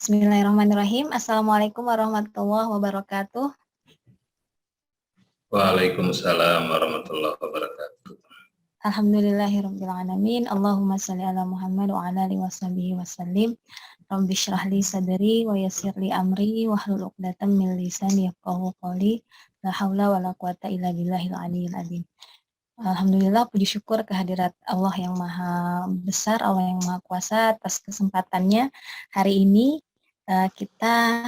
Bismillahirrahmanirrahim. Assalamualaikum warahmatullahi wabarakatuh. Waalaikumsalam warahmatullahi wabarakatuh. Alhamdulillahirabbil alamin. Allahumma shalli ala Muhammad wa ala alihi washabihi wasallim. Rabbi shrah li sadri wa yassir li amri wahlul 'uqdatam min lisani yafqahu qawli. La haula wala quwata illa billahil aliyyil azim. Alhamdulillah, puji syukur kehadirat Allah yang maha besar, Allah yang maha kuasa atas kesempatannya hari ini kita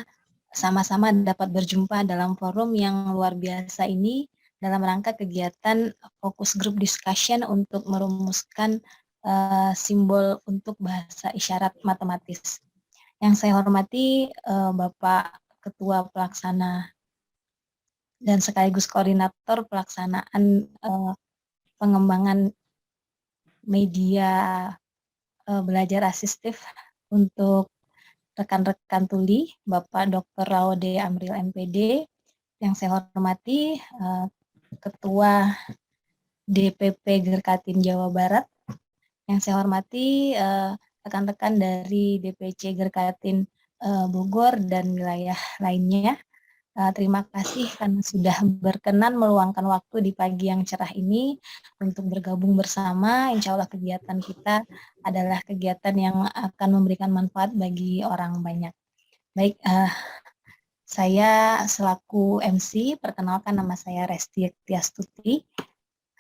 sama-sama dapat berjumpa dalam forum yang luar biasa ini dalam rangka kegiatan fokus group discussion untuk merumuskan simbol untuk bahasa isyarat matematis. Yang saya hormati Bapak Ketua Pelaksana dan sekaligus koordinator pelaksanaan pengembangan media belajar asistif untuk rekan-rekan tuli, Bapak Dr. Laude Amril MPD, yang saya hormati Ketua DPP Gerkatin Jawa Barat, yang saya hormati rekan-rekan dari DPC Gerkatin Bogor dan wilayah lainnya. Terima kasih karena sudah berkenan meluangkan waktu di pagi yang cerah ini untuk bergabung bersama. Insya Allah kegiatan kita adalah kegiatan yang akan memberikan manfaat bagi orang banyak. Baik, saya selaku MC, perkenalkan nama saya Resti Tiastuti.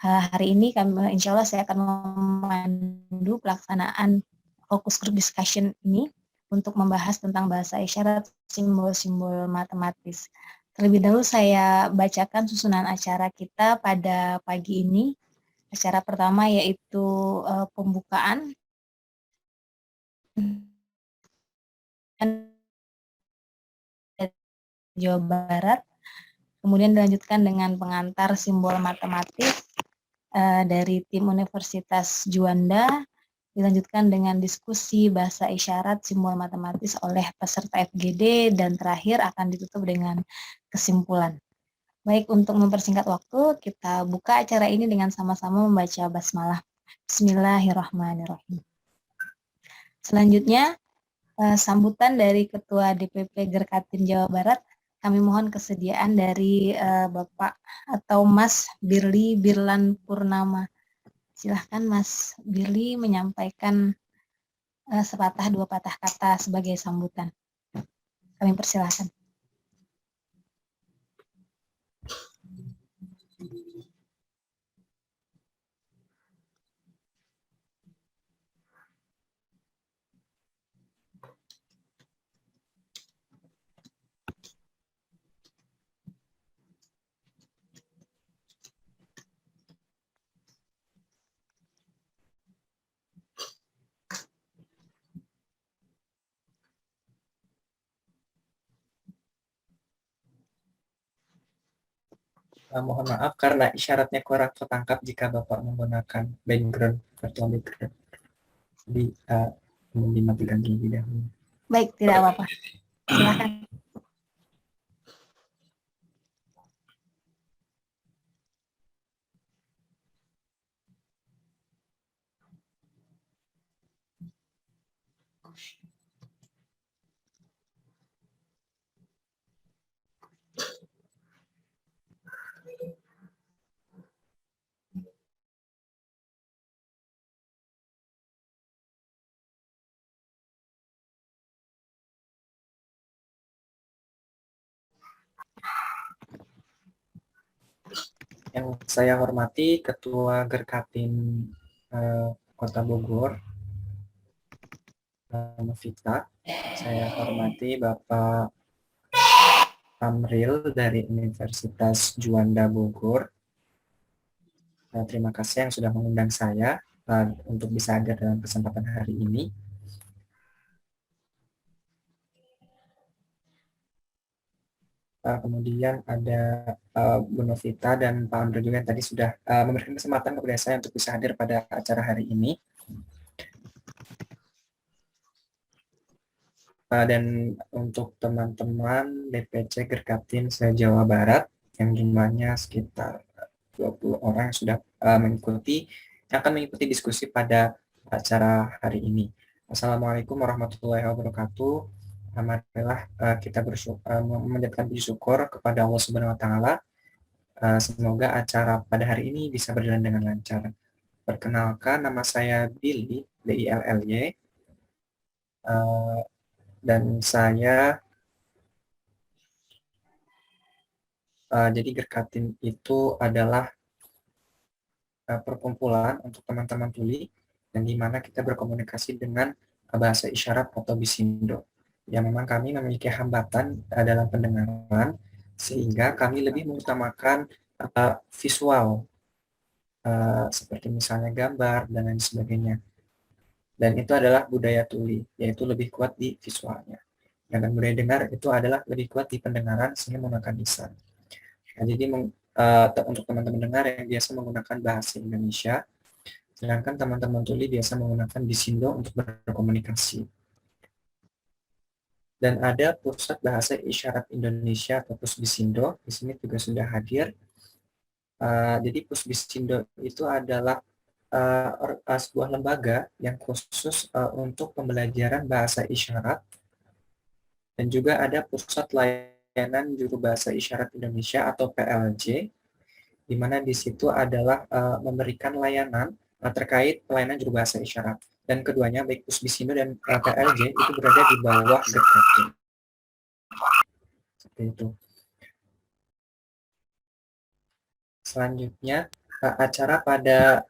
Hari ini insya Allah saya akan memandu pelaksanaan fokus group discussion ini untuk membahas tentang bahasa isyarat, simbol-simbol matematis. Terlebih dahulu saya bacakan susunan acara kita pada pagi ini. Acara pertama yaitu pembukaan Jawa Barat, kemudian dilanjutkan dengan pengantar simbol matematis dari tim Universitas Juanda, dilanjutkan dengan diskusi bahasa isyarat simbol matematis oleh peserta FGD, dan terakhir akan ditutup dengan kesimpulan. Baik, untuk mempersingkat waktu, kita buka acara ini dengan sama-sama membaca basmalah. Bismillahirrahmanirrahim. Selanjutnya, sambutan dari Ketua DPP Gerkatin Jawa Barat. Kami mohon kesediaan dari Bapak atau Mas Birli Birlan Purnama. Silahkan Mas Birli menyampaikan sepatah dua patah kata sebagai sambutan. Kami persilahkan. Mohon maaf karena isyaratnya kurang tertangkap jika Bapak menggunakan background virtual background. Jadi dimatikan terlebih dahulu. Baik, tidak apa-apa. Silakan. Yang saya hormati Ketua Gerkatin Kota Bogor, Novita. Saya hormati Bapak Amril dari Universitas Juanda Bogor. Terima kasih yang sudah mengundang saya untuk bisa hadir dalam kesempatan hari ini. Kemudian ada Bu Novita dan Pak Amril juga yang tadi sudah memberikan kesempatan kepada saya untuk bisa hadir pada acara hari ini. Dan untuk teman-teman DPC Gerkatin se-Jawa Barat yang jumlahnya sekitar 20 orang yang sudah akan mengikuti diskusi pada acara hari ini. Assalamualaikum warahmatullahi wabarakatuh. marilah kita menjadikan puji syukur kepada Allah Subhanahu wa taala. Semoga acara pada hari ini bisa berjalan dengan lancar. Perkenalkan, nama saya Billy, BILLY, dan saya jadi Gerkatin itu adalah perkumpulan untuk teman-teman tuli, dan di mana kita berkomunikasi dengan bahasa isyarat atau bisindo. Ya, memang kami memiliki hambatan dalam pendengaran, sehingga kami lebih mengutamakan visual, seperti misalnya gambar dan lain sebagainya. Dan itu adalah budaya tuli, yaitu lebih kuat di visualnya. Dan budaya dengar itu adalah lebih kuat di pendengaran, sehingga menggunakan lisan. Nah, jadi untuk teman-teman dengar yang biasa menggunakan bahasa Indonesia, sedangkan teman-teman tuli biasa menggunakan bisindo untuk berkomunikasi. Dan ada Pusat Bahasa Isyarat Indonesia atau Pusbisindo, di sini juga sudah hadir. Jadi Pusbisindo itu adalah sebuah lembaga yang khusus untuk pembelajaran bahasa isyarat, dan juga ada Pusat Layanan Juru Bahasa Isyarat Indonesia atau PLJ, di mana di situ adalah memberikan layanan terkait pelayanan juru bahasa isyarat. Dan keduanya, baik Pusbisindo dan PLJ, itu berada di bawah Gerkatin. Seperti itu. Selanjutnya, acara pada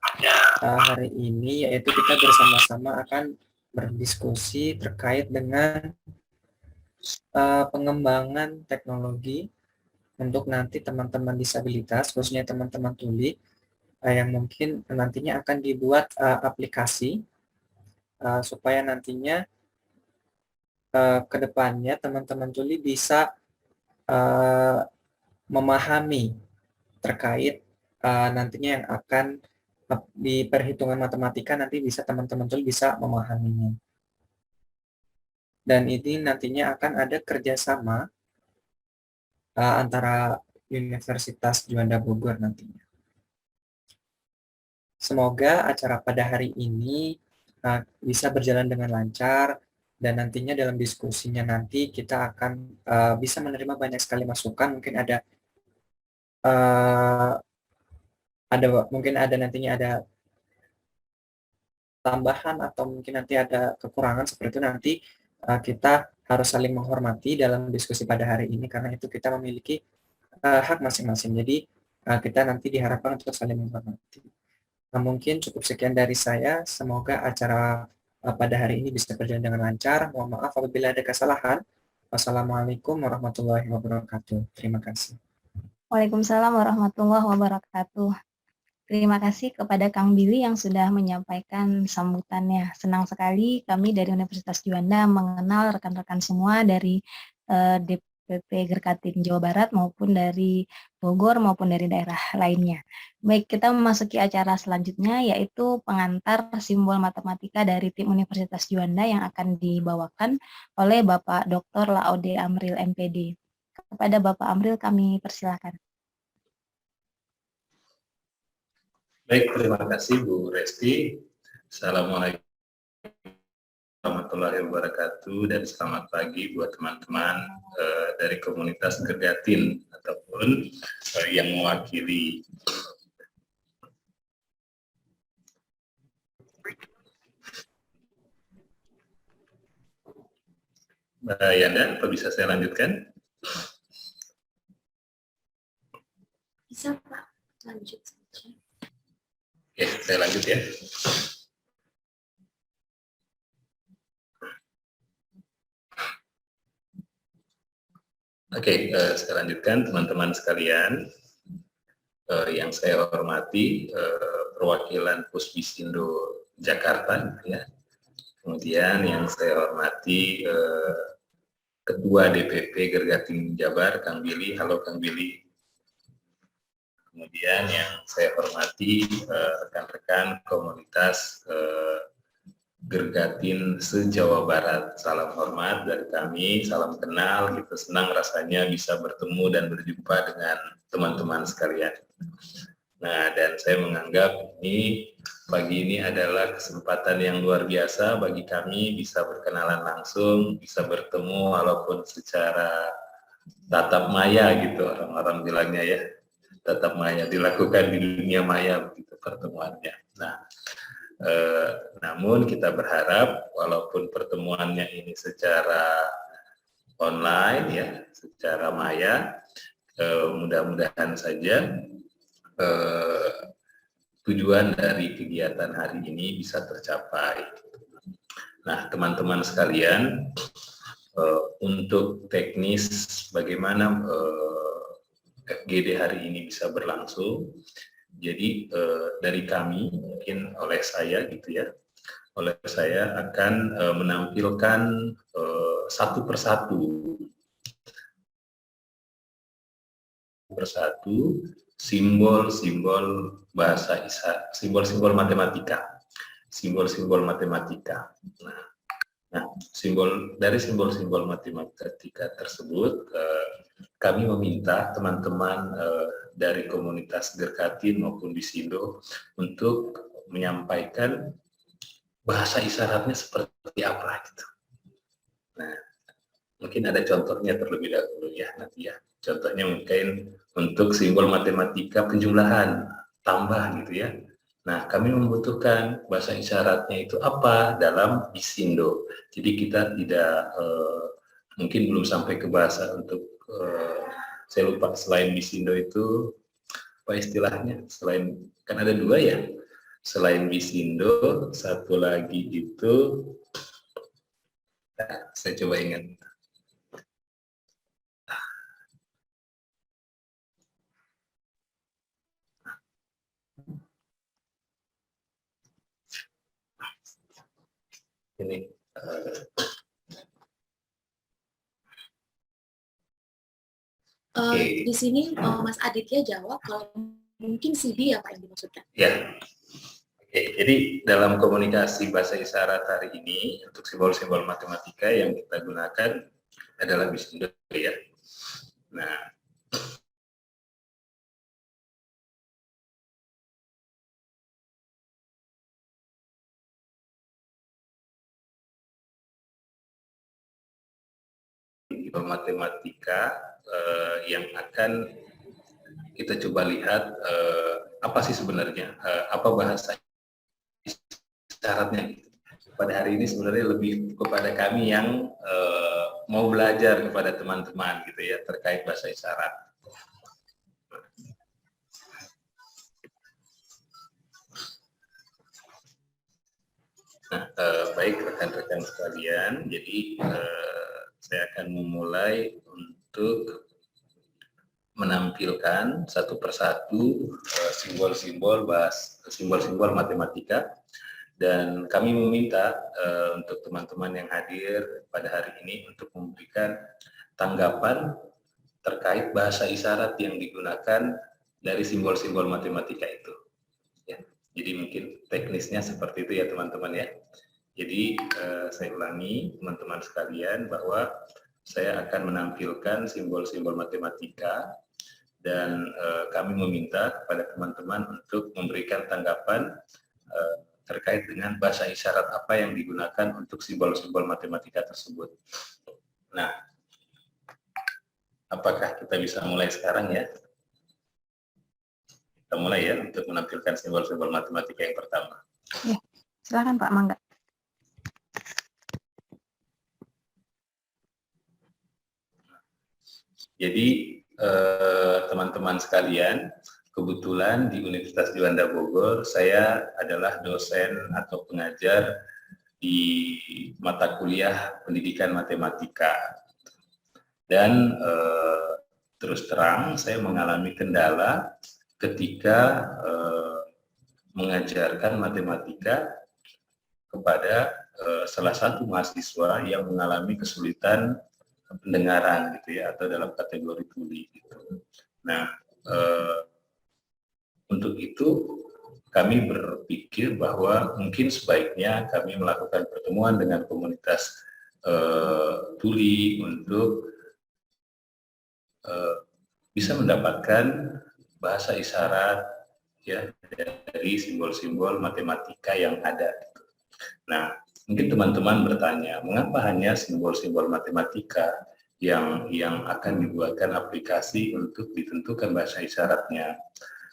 hari ini yaitu kita bersama-sama akan berdiskusi terkait dengan pengembangan teknologi untuk nanti teman-teman disabilitas, khususnya teman-teman tuli, yang mungkin nantinya akan dibuat aplikasi supaya nantinya ke depannya teman-teman tuli bisa memahami terkait nantinya yang akan di perhitungan matematika, nanti bisa teman-teman tuli bisa memahaminya. Dan ini nantinya akan ada kerjasama antara Universitas Juanda Bogor nantinya. Semoga acara pada hari ini bisa berjalan dengan lancar, dan nantinya dalam diskusinya nanti kita akan bisa menerima banyak sekali masukan. Mungkin mungkin ada nantinya ada tambahan, atau mungkin nanti ada kekurangan seperti itu. Nanti kita harus saling menghormati dalam diskusi pada hari ini, karena itu kita memiliki hak masing-masing. Jadi kita nanti diharapkan untuk saling menghormati. Mungkin cukup sekian dari saya. Semoga acara pada hari ini bisa berjalan dengan lancar. Mohon maaf apabila ada kesalahan. Wassalamualaikum warahmatullahi wabarakatuh. Terima kasih. Waalaikumsalam warahmatullahi wabarakatuh. Terima kasih kepada Kang Billy yang sudah menyampaikan sambutannya. Senang sekali kami dari Universitas Juanda mengenal rekan-rekan semua dari DPP Gerkatin Jawa Barat maupun dari Bogor maupun dari daerah lainnya. Baik, kita memasuki acara selanjutnya, yaitu pengantar simbol matematika dari tim Universitas Juanda yang akan dibawakan oleh Bapak Dr. Laode Amril MPD. Kepada Bapak Amril kami persilakan. Baik, terima kasih Bu Resti. Assalamualaikum warahmatullahi wabarakatuh, dan selamat pagi buat teman-teman dari komunitas Gerkatin ataupun yang mewakili Mbak Yanda. Apa bisa saya lanjutkan? Bisa Pak, lanjut saja. Oke, saya lanjut ya. Oke, saya lanjutkan teman-teman sekalian. Yang saya hormati perwakilan Pusbisindo Jakarta, ya. Kemudian yang saya hormati Ketua DPP Gerkatin Jabar, Kang Billy. Halo Kang Billy. Kemudian yang saya hormati rekan-rekan komunitas Gerkatin se-Jawa Barat. Salam hormat dari kami, salam kenal. Kita senang rasanya bisa bertemu dan berjumpa dengan teman-teman sekalian. Nah, dan saya menganggap pagi ini adalah kesempatan yang luar biasa bagi kami bisa berkenalan langsung, bisa bertemu walaupun secara tatap maya gitu orang-orang bilangnya ya. Tatap maya dilakukan di dunia maya begitu pertemuannya. Nah, namun kita berharap walaupun pertemuannya ini secara online ya, secara maya, mudah-mudahan saja tujuan dari kegiatan hari ini bisa tercapai. Nah, teman-teman sekalian, untuk teknis bagaimana FGD hari ini bisa berlangsung, jadi dari kami, mungkin oleh saya gitu ya, akan menampilkan satu persatu simbol-simbol bahasa isyarat, simbol-simbol matematika. Nah, dari simbol-simbol matematika tersebut, kami meminta teman-teman dari komunitas Gerkatin maupun Bisindo untuk menyampaikan bahasa isyaratnya seperti apa gitu. Nah, mungkin ada contohnya terlebih dahulu ya nanti ya. Contohnya mungkin untuk simbol matematika penjumlahan, tambah gitu ya. Nah, kami membutuhkan bahasa isyaratnya itu apa dalam Bisindo. Jadi kita tidak, mungkin belum sampai ke bahasa untuk, saya lupa selain Bisindo itu, apa istilahnya, selain, kan ada dua ya, selain Bisindo, satu lagi itu, nah, saya coba ingat. Ini di sini Mas Aditya jawab kalau mungkin CD apa yang dimaksudkan? Ya, oke. Jadi dalam komunikasi bahasa isyarat hari ini untuk simbol-simbol matematika yang kita gunakan adalah Bisindo ya. Nah, matematika yang akan kita coba lihat apa sih sebenarnya, apa bahasa isyaratnya. Pada hari ini sebenarnya lebih kepada kami yang mau belajar kepada teman-teman gitu ya terkait bahasa isyarat. Nah, baik rekan-rekan sekalian, jadi saya akan memulai untuk menampilkan satu persatu simbol-simbol matematika, dan kami meminta untuk teman-teman yang hadir pada hari ini untuk memberikan tanggapan terkait bahasa isyarat yang digunakan dari simbol-simbol matematika itu. Ya, jadi mungkin teknisnya seperti itu ya teman-teman ya. Jadi saya ulangi teman-teman sekalian bahwa saya akan menampilkan simbol-simbol matematika dan kami meminta kepada teman-teman untuk memberikan tanggapan terkait dengan bahasa isyarat apa yang digunakan untuk simbol-simbol matematika tersebut. Nah, apakah kita bisa mulai sekarang ya? Kita mulai ya untuk menampilkan simbol-simbol matematika yang pertama. Ya, silakan Pak Mangga. Jadi teman-teman sekalian, kebetulan di Universitas Juanda Bogor saya adalah dosen atau pengajar di mata kuliah pendidikan matematika, dan terus terang saya mengalami kendala ketika mengajarkan matematika kepada salah satu mahasiswa yang mengalami kesulitan pendengaran gitu ya, atau dalam kategori tuli gitu. Nah, untuk itu kami berpikir bahwa mungkin sebaiknya kami melakukan pertemuan dengan komunitas tuli untuk bisa mendapatkan bahasa isyarat ya dari simbol-simbol matematika yang ada. Nah, mungkin teman-teman bertanya, mengapa hanya simbol-simbol matematika yang akan dibuatkan aplikasi untuk ditentukan bahasa isyaratnya?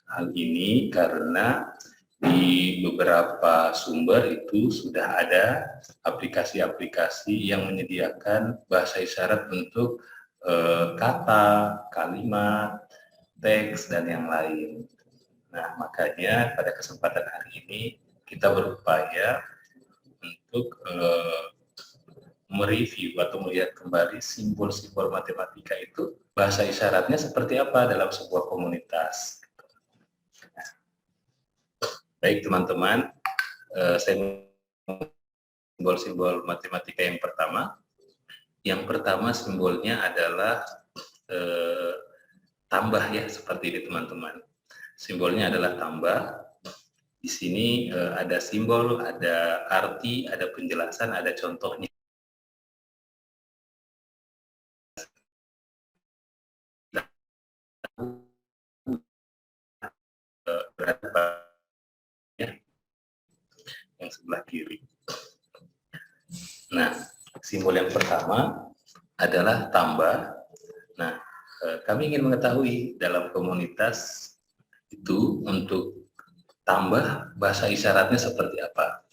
Hal ini karena di beberapa sumber itu sudah ada aplikasi-aplikasi yang menyediakan bahasa isyarat untuk kata, kalimat, teks, dan yang lain. Nah, makanya pada kesempatan hari ini kita berupaya untuk mereview atau melihat kembali simbol-simbol matematika itu bahasa isyaratnya seperti apa dalam sebuah komunitas. Baik teman-teman, saya simbol-simbol matematika yang pertama. Yang pertama simbolnya adalah tambah ya, seperti ini teman-teman. Simbolnya adalah tambah. Di sini ada simbol, ada arti, ada penjelasan, ada contohnya. Berapa ya? Yang sebelah kiri. Nah, simbol yang pertama adalah tambah. Nah, kami ingin mengetahui dalam komunitas itu untuk tambah bahasa isyaratnya seperti apa.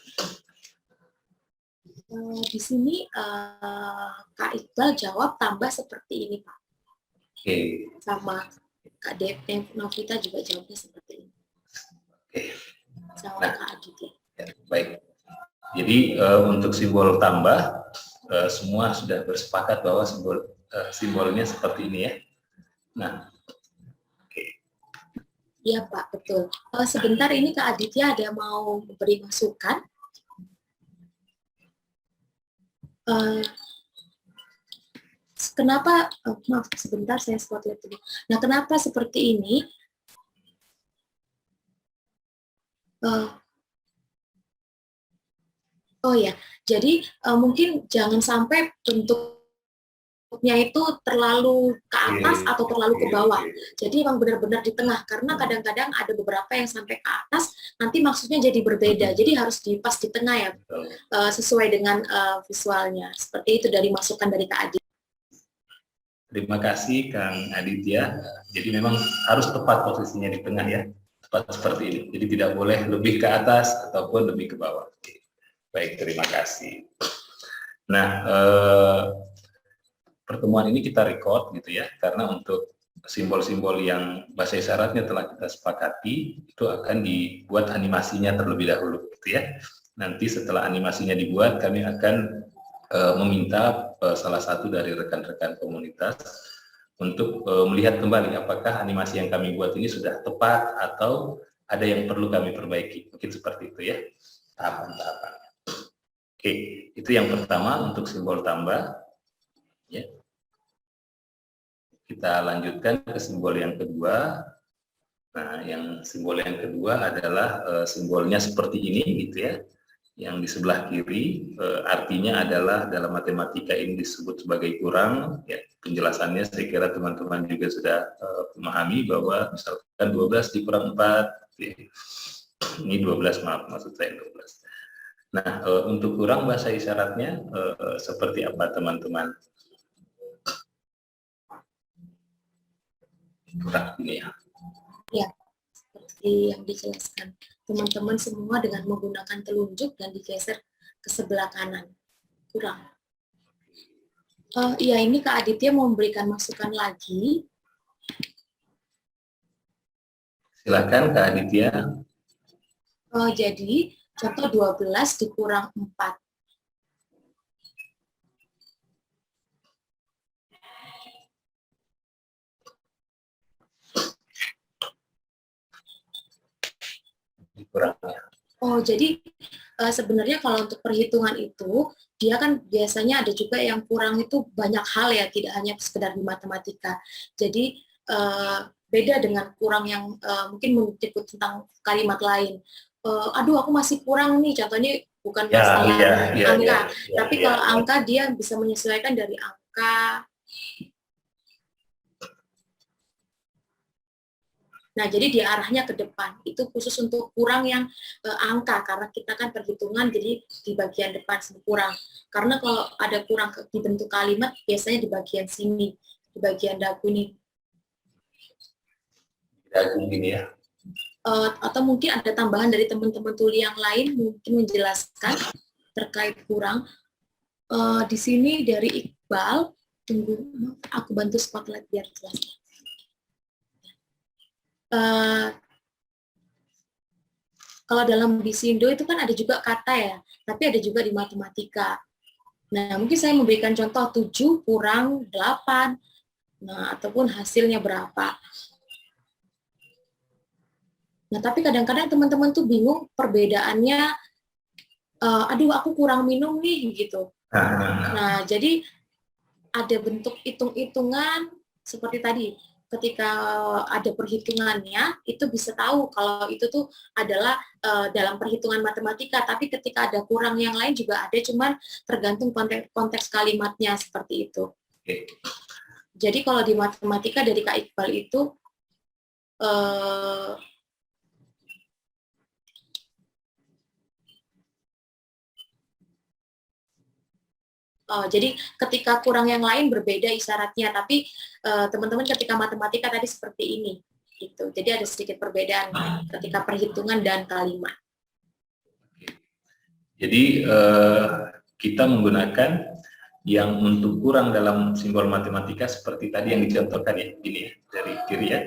Di sini Kak Iqbal jawab tambah seperti ini, Pak. Oke. Sama Kak Dev Novita juga jawabnya seperti ini. Oke. Sama Kak Aditya. Ya, baik. Jadi untuk simbol tambah semua sudah bersepakat bahwa simbolnya seperti ini ya. Nah, oke. Iya Pak, betul. Sebentar ini Kak Aditya ada mau memberi masukan. Kenapa? Maaf, sebentar saya spotlight dulu. Nah, kenapa seperti ini? Oh ya, jadi mungkin jangan sampai bentuknya itu terlalu ke atas atau terlalu ke bawah. Jadi memang benar-benar di tengah, karena kadang-kadang ada beberapa yang sampai ke atas, nanti maksudnya jadi berbeda. Jadi harus pas di tengah ya, sesuai dengan visualnya. Seperti itu dari masukan dari Kak Aditya. Terima kasih Kang Aditya. Jadi memang harus tepat posisinya di tengah ya, tepat seperti ini. Jadi tidak boleh lebih ke atas ataupun lebih ke bawah. Baik, terima kasih. Nah, pertemuan ini kita record gitu ya, karena untuk simbol-simbol yang bahasa isyaratnya telah kita sepakati, itu akan dibuat animasinya terlebih dahulu gitu ya. Nanti setelah animasinya dibuat, kami akan meminta salah satu dari rekan-rekan komunitas untuk melihat kembali apakah animasi yang kami buat ini sudah tepat atau ada yang perlu kami perbaiki. Mungkin seperti itu ya, tahapan-tahapan. Oke, itu yang pertama untuk simbol tambah. Ya. Kita lanjutkan ke simbol yang kedua. Nah, yang simbol yang kedua adalah simbolnya seperti ini, gitu ya. Yang di sebelah kiri artinya adalah dalam matematika ini disebut sebagai kurang. Ya, penjelasannya saya kira teman-teman juga sudah memahami bahwa misalkan 12 dikurang 4. Ya. Ini 12, maaf, maksud saya 12. Nah, untuk kurang bahasa isyaratnya seperti apa teman-teman? Kurang ini ya. Ya, seperti yang dijelaskan. Teman-teman semua dengan menggunakan telunjuk dan digeser ke sebelah kanan. Kurang. Iya, ini Kak Aditya mau memberikan masukan lagi. Silakan Kak Aditya. Jadi, contoh 12 dikurang 4. Dikurangnya. Oh, jadi sebenarnya kalau untuk perhitungan itu, dia kan biasanya ada juga yang kurang itu banyak hal ya, tidak hanya sekedar di matematika. Jadi beda dengan kurang yang mungkin menyebut tentang kalimat lain. Aduh, aku masih kurang nih, contohnya bukan masalah angka, tapi kalau angka dia bisa menyesuaikan dari angka. Nah, jadi dia arahnya ke depan. Itu khusus untuk kurang yang angka, karena kita kan perhitungan jadi di bagian depan kurang. Karena kalau ada kurang di bentuk kalimat, biasanya di bagian sini, di bagian dagu nih. Dagu gini ya. Atau mungkin ada tambahan dari teman-teman tuli yang lain, mungkin menjelaskan terkait kurang. Di sini dari Iqbal, tunggu, aku bantu spotlight biar jelas. Kalau dalam Bisindo itu kan ada juga kata ya, tapi ada juga di matematika. Nah, mungkin saya memberikan contoh 7 kurang 8, nah, ataupun hasilnya berapa. Nah, tapi kadang-kadang teman-teman tuh bingung perbedaannya, aduh aku kurang minum nih, gitu. Nah, jadi ada bentuk hitung-hitungan seperti tadi. Ketika ada perhitungannya, itu bisa tahu kalau itu tuh adalah dalam perhitungan matematika, tapi ketika ada kurang yang lain juga ada, cuman tergantung konteks kalimatnya seperti itu. Oke. Jadi kalau di matematika dari Kak Iqbal itu, jadi ketika kurang yang lain berbeda isyaratnya, tapi teman-teman ketika matematika tadi seperti ini, gitu. Jadi ada sedikit perbedaan ketika perhitungan dan kalimat. Jadi kita menggunakan yang untuk kurang dalam simbol matematika seperti tadi yang dicontohkan ya, ini ya, dari kiri ya,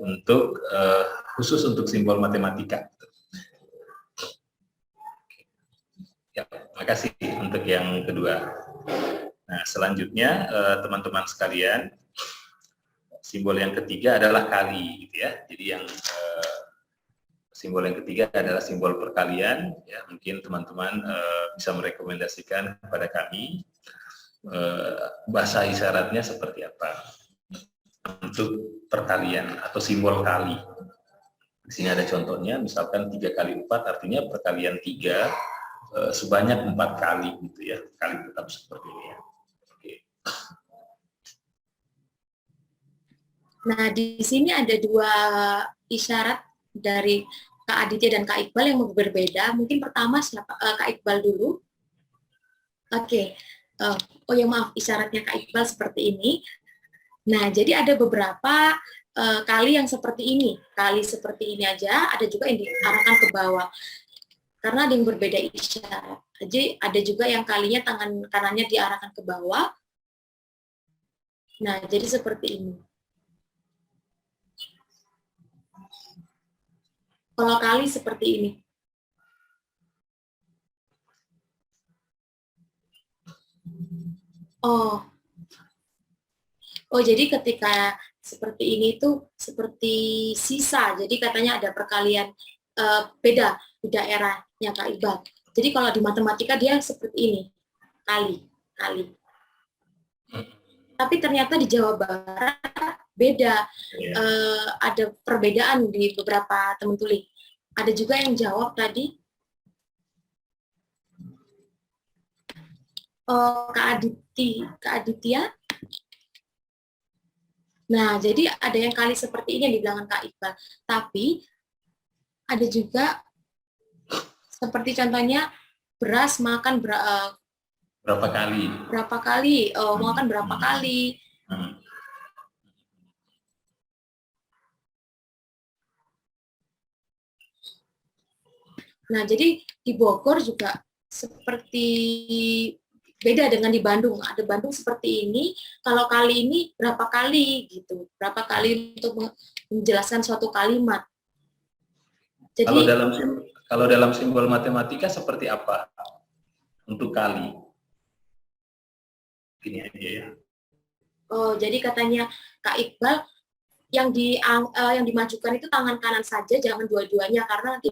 untuk khusus untuk simbol matematika. Ya, makasih untuk yang kedua. Nah, selanjutnya teman-teman sekalian, simbol yang ketiga adalah kali, gitu ya. Jadi yang simbol yang ketiga adalah simbol perkalian. Ya, mungkin teman-teman bisa merekomendasikan kepada kami bahasa isyaratnya seperti apa untuk perkalian atau simbol kali. Di sini ada contohnya, misalkan 3 kali 4 artinya perkalian 3 sebanyak 4 kali, gitu ya, kali tetap seperti ini ya. Oke. Nah, di sini ada 2 isyarat dari Kak Aditya dan Kak Iqbal yang berbeda. Mungkin pertama Kak Iqbal dulu. Oke. Oh ya maaf, isyaratnya Kak Iqbal seperti ini. Nah, jadi ada beberapa kali yang seperti ini. Kali seperti ini aja, ada juga yang diarahkan ke bawah. Karena ada yang berbeda isyarat. Jadi ada juga yang kalinya tangan kanannya diarahkan ke bawah. Nah, jadi seperti ini. Kalau kali seperti ini. Oh, jadi ketika seperti ini tuh seperti sisa. Jadi katanya ada perkalian beda di daerahnya Kak Iqbal. Jadi kalau di matematika dia seperti ini, kali. Tapi ternyata di Jawa Barat beda. Ada perbedaan di beberapa teman tuli. Ada juga yang jawab tadi, Kak Aditya. Nah, jadi ada yang kali seperti ini yang dibilang Kak Iqbal. Tapi ada juga seperti contohnya beras makan berapa kali? Makan berapa kali? Nah, jadi di Bogor juga seperti beda dengan di Bandung. Ada Bandung seperti ini, kalau kali ini berapa kali gitu. Berapa kali untuk menjelaskan suatu kalimat. Jadi kalau dalam simbol matematika seperti apa untuk kali? Ini aja ya. Oh, jadi katanya Kak Iqbal yang dimajukan itu tangan kanan saja, jangan dua-duanya karena nanti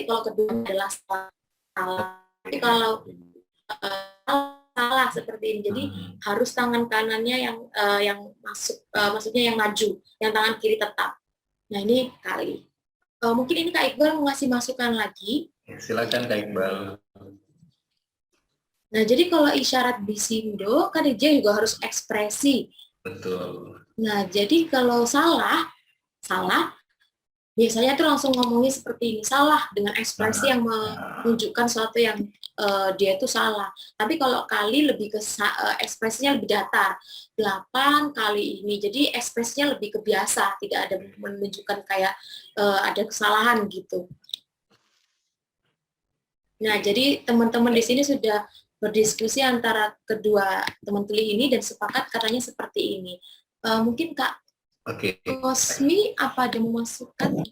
kalau keduanya adalah salah. Tapi kalau salah seperti ini, jadi harus tangan kanannya yang masuk, maksudnya yang maju, yang tangan kiri tetap. Nah, ini kali. Mungkin ini Kak Iqbal mau ngasih masukan lagi. Silakan Kak Iqbal. Nah, jadi kalau isyarat Bisindo, kan dia juga harus ekspresi. Betul. Nah, jadi kalau salah, biasanya tuh langsung ngomongnya seperti ini, salah, dengan ekspresi yang menunjukkan sesuatu yang dia itu salah. Tapi kalau kali lebih ke ekspresinya lebih datar, 8 kali ini. Jadi ekspresinya lebih ke biasa, tidak ada menunjukkan kayak ada kesalahan gitu. Nah, jadi teman-teman di sini sudah berdiskusi antara kedua teman tuli ini dan sepakat katanya seperti ini. Mungkin Kak Kosmi apa ada memasukkan?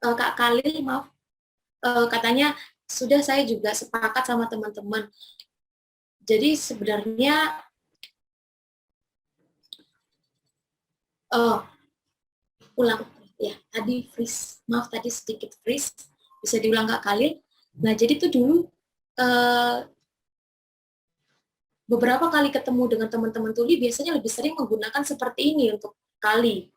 Kak Khalil, maaf. Katanya sudah, saya juga sepakat sama teman-teman. Jadi sebenarnya ulang ya, tadi freeze. Maaf tadi sedikit freeze. Bisa diulang Kak Khalil. Nah, jadi itu dulu beberapa kali ketemu dengan teman-teman tuli biasanya lebih sering menggunakan seperti ini untuk kali.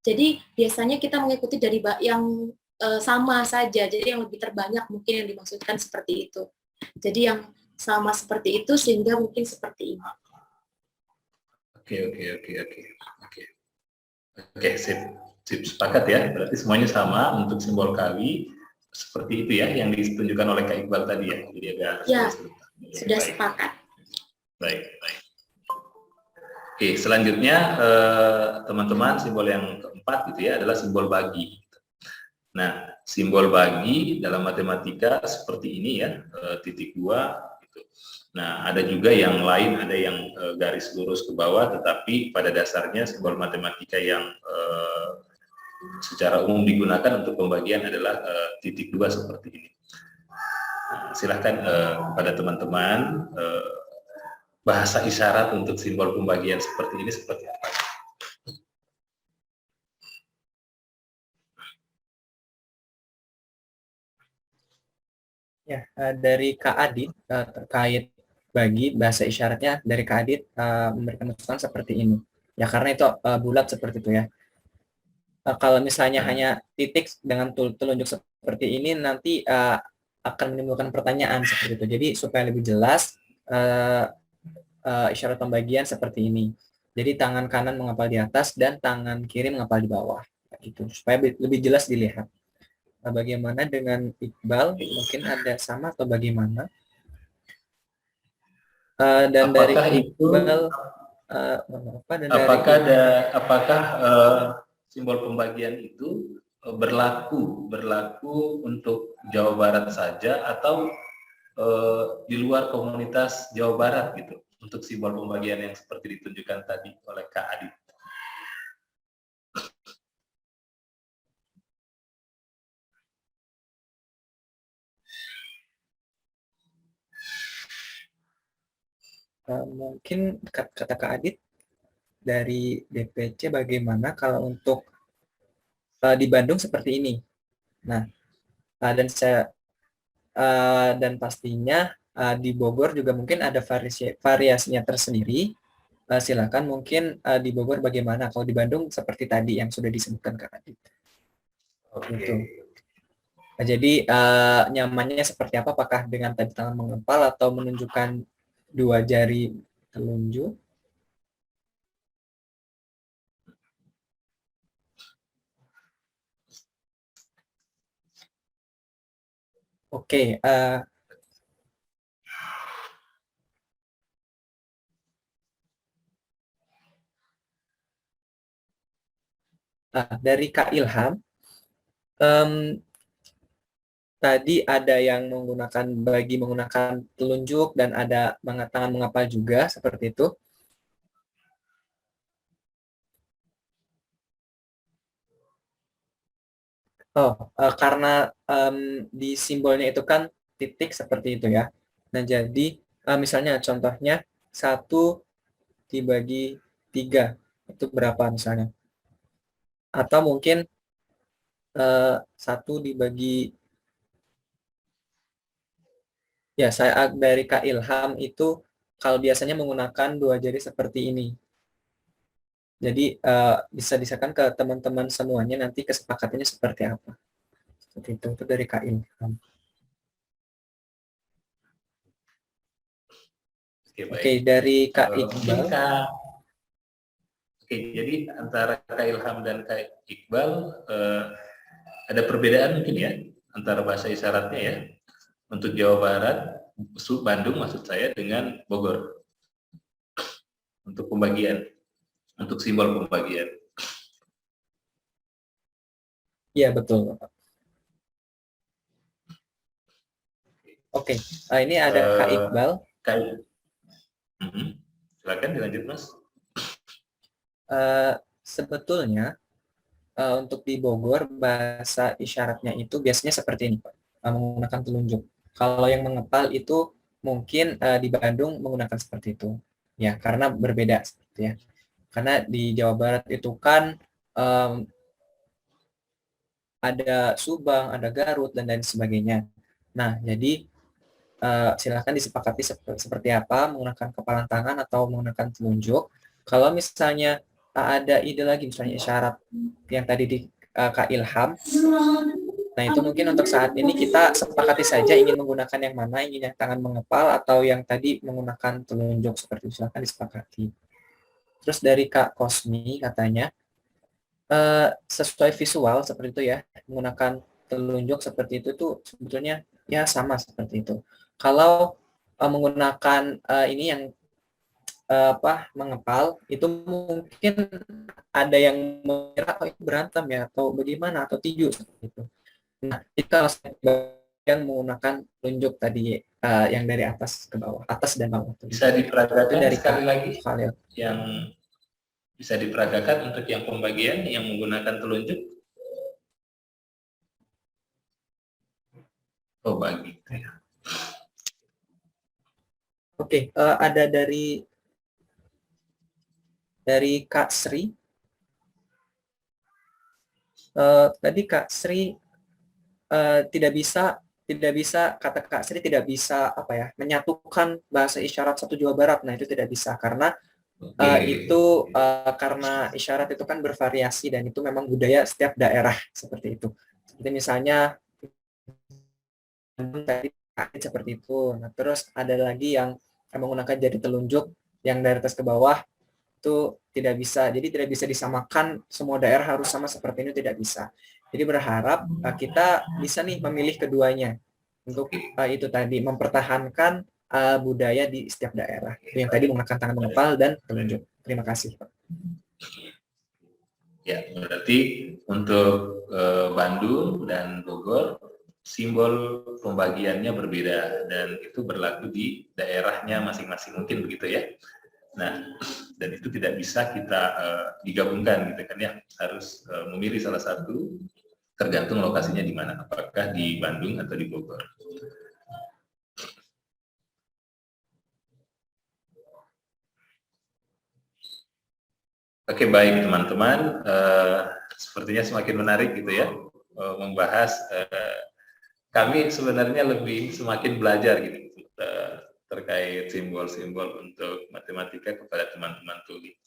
Jadi biasanya kita mengikuti dari yang sama saja, jadi yang lebih terbanyak mungkin yang dimaksudkan seperti itu. Jadi yang sama seperti itu sehingga mungkin seperti ini. Oke, sip sepakat ya. Berarti semuanya sama untuk simbol kali seperti itu ya yang ditunjukkan oleh Kak Iqbal tadi ya. Jadi agak sudah sepakat. Baik. Oke, selanjutnya teman-teman simbol yang keempat gitu ya adalah simbol bagi. Nah, simbol bagi dalam matematika seperti ini ya, titik 2 gitu. Nah, ada juga yang lain, ada yang garis lurus ke bawah, tetapi pada dasarnya simbol matematika yang secara umum digunakan untuk pembagian adalah titik 2 seperti ini. Nah, silahkan pada teman-teman bahasa isyarat untuk simbol pembagian seperti ini seperti apa? Ya, dari Kak Adit terkait bagi bahasa isyaratnya dari Kak Adit memberikan masukan seperti ini. Ya karena itu bulat seperti itu ya. Kalau misalnya hanya titik dengan telunjuk seperti ini nanti akan menimbulkan pertanyaan seperti itu. Jadi supaya lebih jelas isyarat pembagian seperti ini. Jadi tangan kanan mengapal di atas dan tangan kiri mengapal di bawah. Gitu. Supaya lebih jelas dilihat. Bagaimana dengan Iqbal? Mungkin ada sama atau bagaimana? Dan apakah dari Iqbal, apakah simbol pembagian itu berlaku untuk Jawa Barat saja atau di luar komunitas Jawa Barat gitu untuk simbol pembagian yang seperti ditunjukkan tadi oleh Kak Adit? Mungkin kata Kak Adit dari DPC bagaimana kalau untuk di Bandung seperti ini. Nah, dan pastinya di Bogor juga mungkin ada variasinya tersendiri. Silakan mungkin di Bogor bagaimana, kalau di Bandung seperti tadi yang sudah disebutkan Kak Adit. Gitu. Nah, jadi nyamannya seperti apa? Apakah dengan tadi tangan mengepal atau menunjukkan 2 jari telunjuk? Oke, dari Kak Ilham, tadi ada yang menggunakan telunjuk dan ada tangan mengapal juga seperti itu. Karena di simbolnya itu kan titik seperti itu ya. Nah jadi misalnya contohnya 1 dibagi 3 itu berapa misalnya? Atau mungkin 1 dibagi, ya saya dari Kak Ilham itu kalau biasanya menggunakan 2 jari seperti ini. Jadi bisa disakan ke teman-teman semuanya nanti kesepakatannya seperti apa. Seperti itu dari Kak Ilham. Oke, Oke, baik. dari Kak Mungkin Iqbal. Oke, jadi antara Kak Ilham dan Kak Iqbal ada perbedaan mungkin ya antara bahasa isyaratnya ya. Untuk Jawa Barat, Bandung maksud saya dengan Bogor. Untuk pembagian, untuk simbol pembagian. Iya, betul. Oke, ini ada Kak Iqbal. Kak, silakan dilanjut Mas. Sebetulnya untuk di Bogor bahasa isyaratnya itu biasanya seperti ini, Pak, menggunakan telunjuk. Kalau yang mengepal itu mungkin di Bandung menggunakan seperti itu, ya karena berbeda, ya. Karena di Jawa Barat itu kan ada Subang, ada Garut dan lain sebagainya. Nah, jadi silakan disepakati seperti apa, menggunakan kepalan tangan atau menggunakan telunjuk. Kalau misalnya ada ide lagi, misalnya isyarat yang tadi di Kak Ilham, nah itu mungkin untuk saat ini kita sepakati saja ingin menggunakan yang mana, ingin yang tangan mengepal atau yang tadi menggunakan telunjuk, seperti itu, silakan disepakati. Terus dari Kak Kosmi katanya, sesuai visual seperti itu ya, menggunakan telunjuk seperti itu tuh sebetulnya ya sama seperti itu. Kalau menggunakan ini yang mengepal itu mungkin ada yang mengira oh itu berantem ya atau bagaimana atau tinju seperti itu. Nah, kita yang menggunakan telunjuk tadi yang dari atas ke bawah, atas dan bawah. Bisa diperagakan dari sekali lagi Khalil. Yang bisa diperagakan untuk yang pembagian yang menggunakan telunjuk. Oh, bagi. Oke, ada dari Kak Sri. Tadi Kak Sri tidak bisa kata Kak Sri tidak bisa menyatukan bahasa isyarat satu Jawa Barat. Nah, itu tidak bisa karena itu karena isyarat itu kan bervariasi dan itu memang budaya setiap daerah seperti itu. Seperti misalnya tadi seperti itu. Nah, terus ada lagi yang menggunakan jari telunjuk yang dari atas ke bawah itu tidak bisa. Jadi tidak bisa disamakan semua daerah harus sama seperti ini, tidak bisa. Jadi berharap kita bisa nih memilih keduanya untuk itu tadi mempertahankan budaya di setiap daerah. Yang tadi menggunakan tangan mengepal dan telunjuk. Terima kasih, Pak. Ya, berarti untuk Bandung dan Bogor simbol pembagiannya berbeda dan itu berlaku di daerahnya masing-masing mungkin begitu ya. Nah, dan itu tidak bisa kita digabungkan gitu kan ya, harus memilih salah satu tergantung lokasinya di mana, apakah di Bandung atau di Bogor. Oke, baik teman-teman, sepertinya semakin menarik gitu ya membahas. Kami sebenarnya lebih semakin belajar gitu terkait simbol-simbol untuk matematika kepada teman-teman tuli.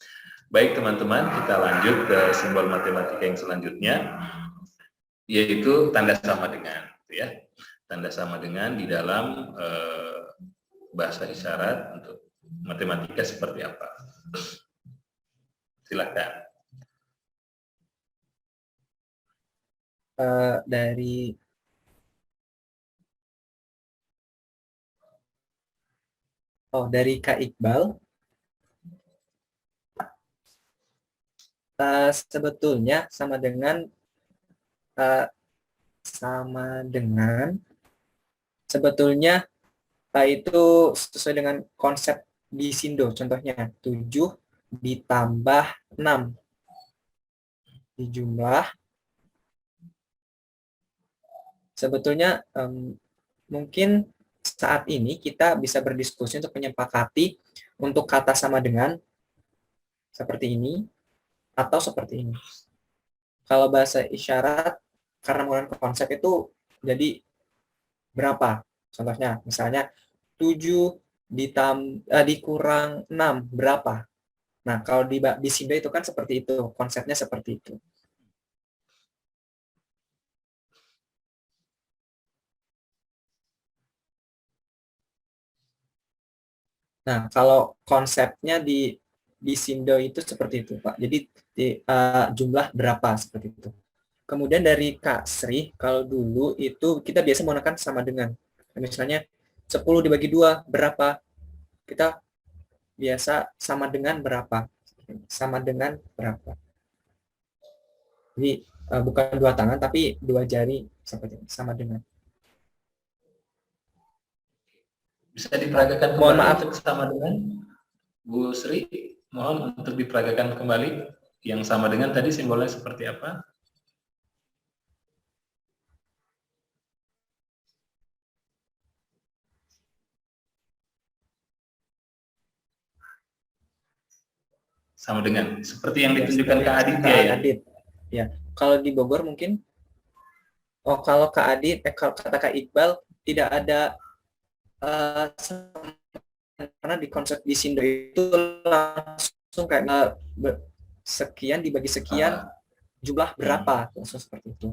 Baik teman-teman, kita lanjut ke simbol matematika yang selanjutnya, yaitu tanda sama dengan, gitu ya. Tanda sama dengan di dalam bahasa isyarat untuk matematika seperti apa? Silakan. Dari Kak Iqbal, sebetulnya sama dengan sebetulnya itu sesuai dengan konsep di Sindo. Contohnya 7 ditambah 6 di jumlah. Sebetulnya mungkin saat ini kita bisa berdiskusi untuk menyepakati untuk kata sama dengan seperti ini atau seperti ini. Kalau bahasa isyarat karena menggunakan konsep itu jadi berapa? Contohnya misalnya 7 dikurang 6 berapa? Nah, kalau di Sindo itu kan seperti itu, konsepnya seperti itu. Nah, kalau konsepnya di Bisindo itu seperti itu, Pak. Jadi jumlah berapa seperti itu. Kemudian dari Kak Sri, kalau dulu itu kita biasa menggunakan sama dengan. Misalnya 10 dibagi 2 berapa? Kita biasa sama dengan berapa? Sama dengan berapa? Jadi bukan dua tangan tapi dua jari seperti ini, sama dengan. Bisa diperagakan Mohon kembali maaf. untuk sama dengan Bu Sri, mohon untuk diperagakan kembali yang sama dengan tadi simbolnya seperti apa? Sama dengan seperti yang ditunjukkan Kak Aditya ya. Adit. Ya, kalau di Bogor mungkin kalau Kak Adit, kalau kata Kak Iqbal tidak ada karena di konsep di Sindo itu langsung kayak sekian dibagi sekian jumlah berapa, langsung seperti itu.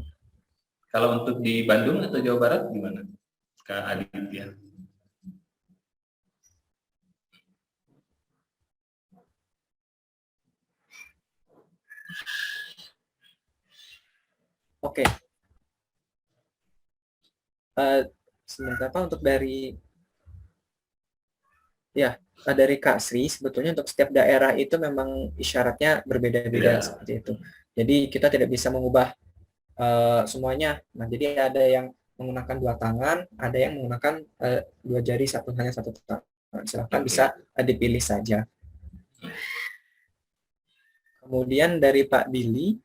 Kalau untuk di Bandung atau Jawa Barat gimana, Kak Aditya? Oke. Sebentar Pak, untuk dari Kak Sri, sebetulnya untuk setiap daerah itu memang isyaratnya berbeda-beda seperti itu. Jadi kita tidak bisa mengubah semuanya. Nah, jadi ada yang menggunakan dua tangan, ada yang menggunakan dua jari hanya satu tangan. Silahkan bisa dipilih saja. Kemudian dari Pak Billy,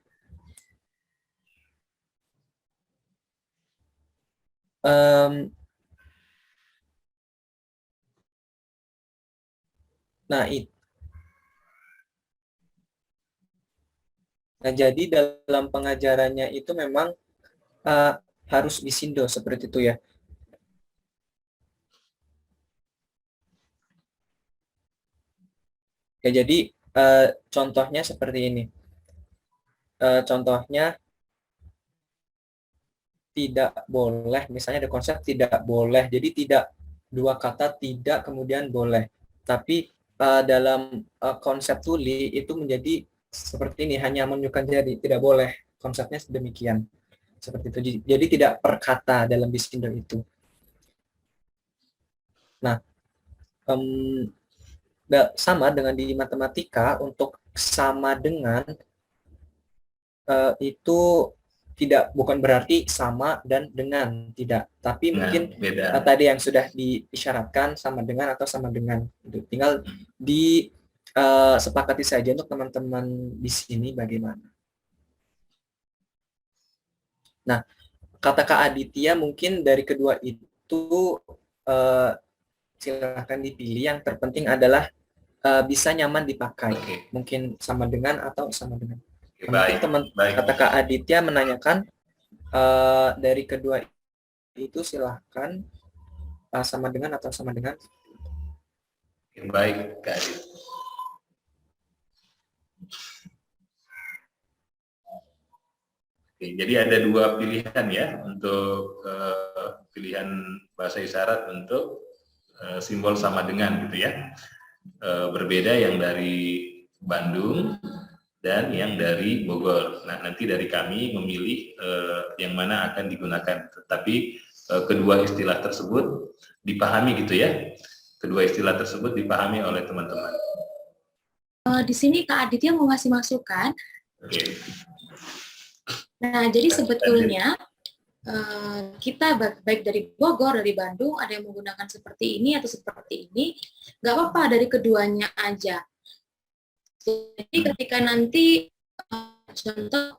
nah, jadi dalam pengajarannya itu memang harus disindo seperti itu ya. Ya, jadi contohnya seperti ini. Contohnya tidak boleh, misalnya ada konsep tidak boleh. Jadi tidak dua kata tidak kemudian boleh. Tapi dalam konsep tuli itu menjadi seperti ini, hanya menunjukkan jari, tidak boleh. Konsepnya sedemikian. Seperti itu. Jadi tidak per kata dalam Bisindo itu. Nah, sama dengan di matematika, untuk sama dengan itu bukan berarti sama dan dengan, tidak, tapi mungkin tadi yang sudah diisyaratkan sama dengan atau sama dengan, tinggal disepakati saja untuk teman-teman di sini bagaimana. Nah, kata Kak Aditya mungkin dari kedua itu silahkan dipilih, yang terpenting adalah bisa nyaman dipakai. Mungkin sama dengan atau sama dengan. Baik. Kata Kak Aditya menanyakan dari kedua itu silahkan sama dengan atau sama dengan. Baik, Kak Adit. Oke, jadi ada dua pilihan ya untuk pilihan bahasa isyarat untuk simbol sama dengan gitu ya. Berbeda yang dari Bandung dan yang dari Bogor. Nah, nanti dari kami memilih yang mana akan digunakan. Tetapi kedua istilah tersebut dipahami gitu ya. Kedua istilah tersebut dipahami oleh teman-teman. Di sini Kak Aditya mau ngasih masukan. Oke. Nah, jadi sebetulnya kita baik dari Bogor, dari Bandung, ada yang menggunakan seperti ini atau seperti ini, nggak apa-apa, dari keduanya aja. Jadi ketika nanti contoh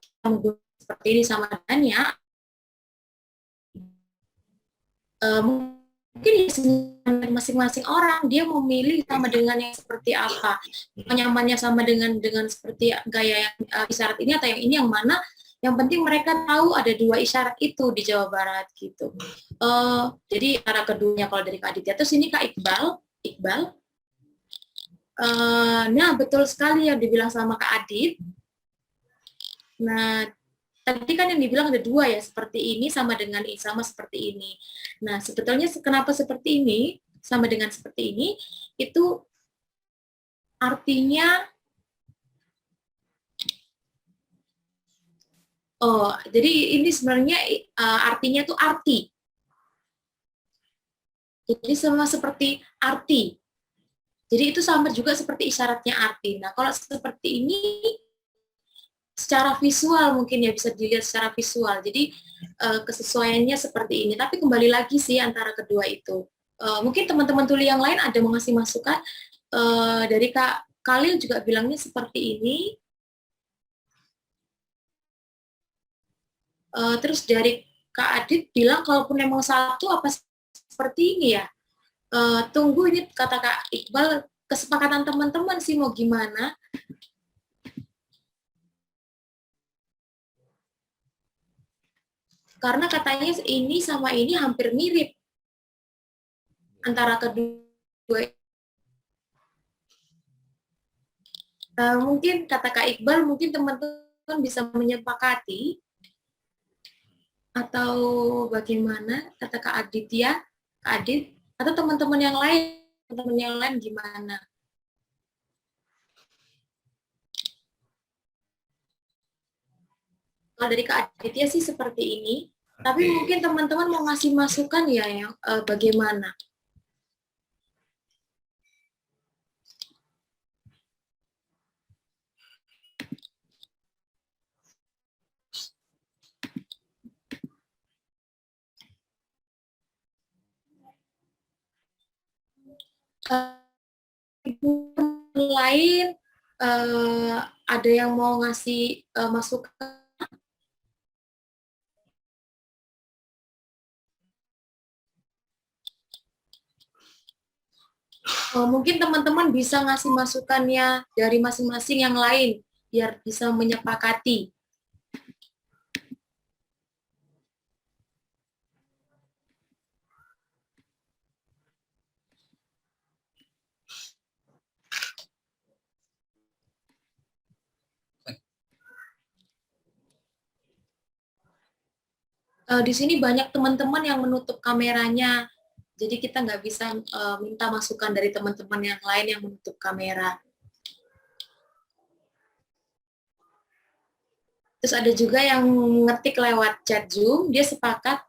seperti ini sama dengannya, mungkin masing-masing orang dia memilih sama dengan yang seperti apa, nyamannya sama dengan seperti gaya yang isyarat ini atau yang ini, yang mana. Yang penting mereka tahu ada dua isyarat itu di Jawa Barat gitu. Jadi cara keduanya kalau dari Kak Aditya, terus ini Kak Iqbal. Nah, betul sekali yang dibilang sama Kak Adit. Nah, tadi kan yang dibilang ada dua ya, seperti ini sama dengan ini, sama seperti ini. Nah, sebetulnya kenapa seperti ini? sama dengan seperti ini, itu artinya, jadi ini sebenarnya artinya itu arti. Jadi sama seperti arti. Jadi itu sama juga seperti isyaratnya arti. Nah, kalau seperti ini secara visual mungkin ya bisa dilihat secara visual. Jadi kesesuaiannya seperti ini. Tapi kembali lagi sih antara kedua itu. Mungkin teman-teman tuli yang lain ada mengasih masukan dari Kak Khalil juga bilangnya seperti ini. Terus dari Kak Adit bilang kalaupun memang satu apa seperti ini ya. Tunggu ini kata Kak Iqbal kesepakatan teman-teman sih mau gimana. Karena katanya ini sama ini hampir mirip antara kedua. Mungkin kata Kak Iqbal, mungkin teman-teman bisa menyepakati atau bagaimana kata Kak Aditya, Kak Adit, atau teman-teman yang lain gimana? Kalau dari Kak Aditya sih seperti ini, tapi mungkin teman-teman mau ngasih masukan ya yang bagaimana? Lain ada yang mau ngasih masukan? Mungkin teman-teman bisa ngasih masukannya dari masing-masing yang lain biar bisa menyepakati. Di sini banyak teman-teman yang menutup kameranya, jadi kita nggak bisa minta masukan dari teman-teman yang lain yang menutup kamera. Terus ada juga yang ngetik lewat chat Zoom, dia sepakat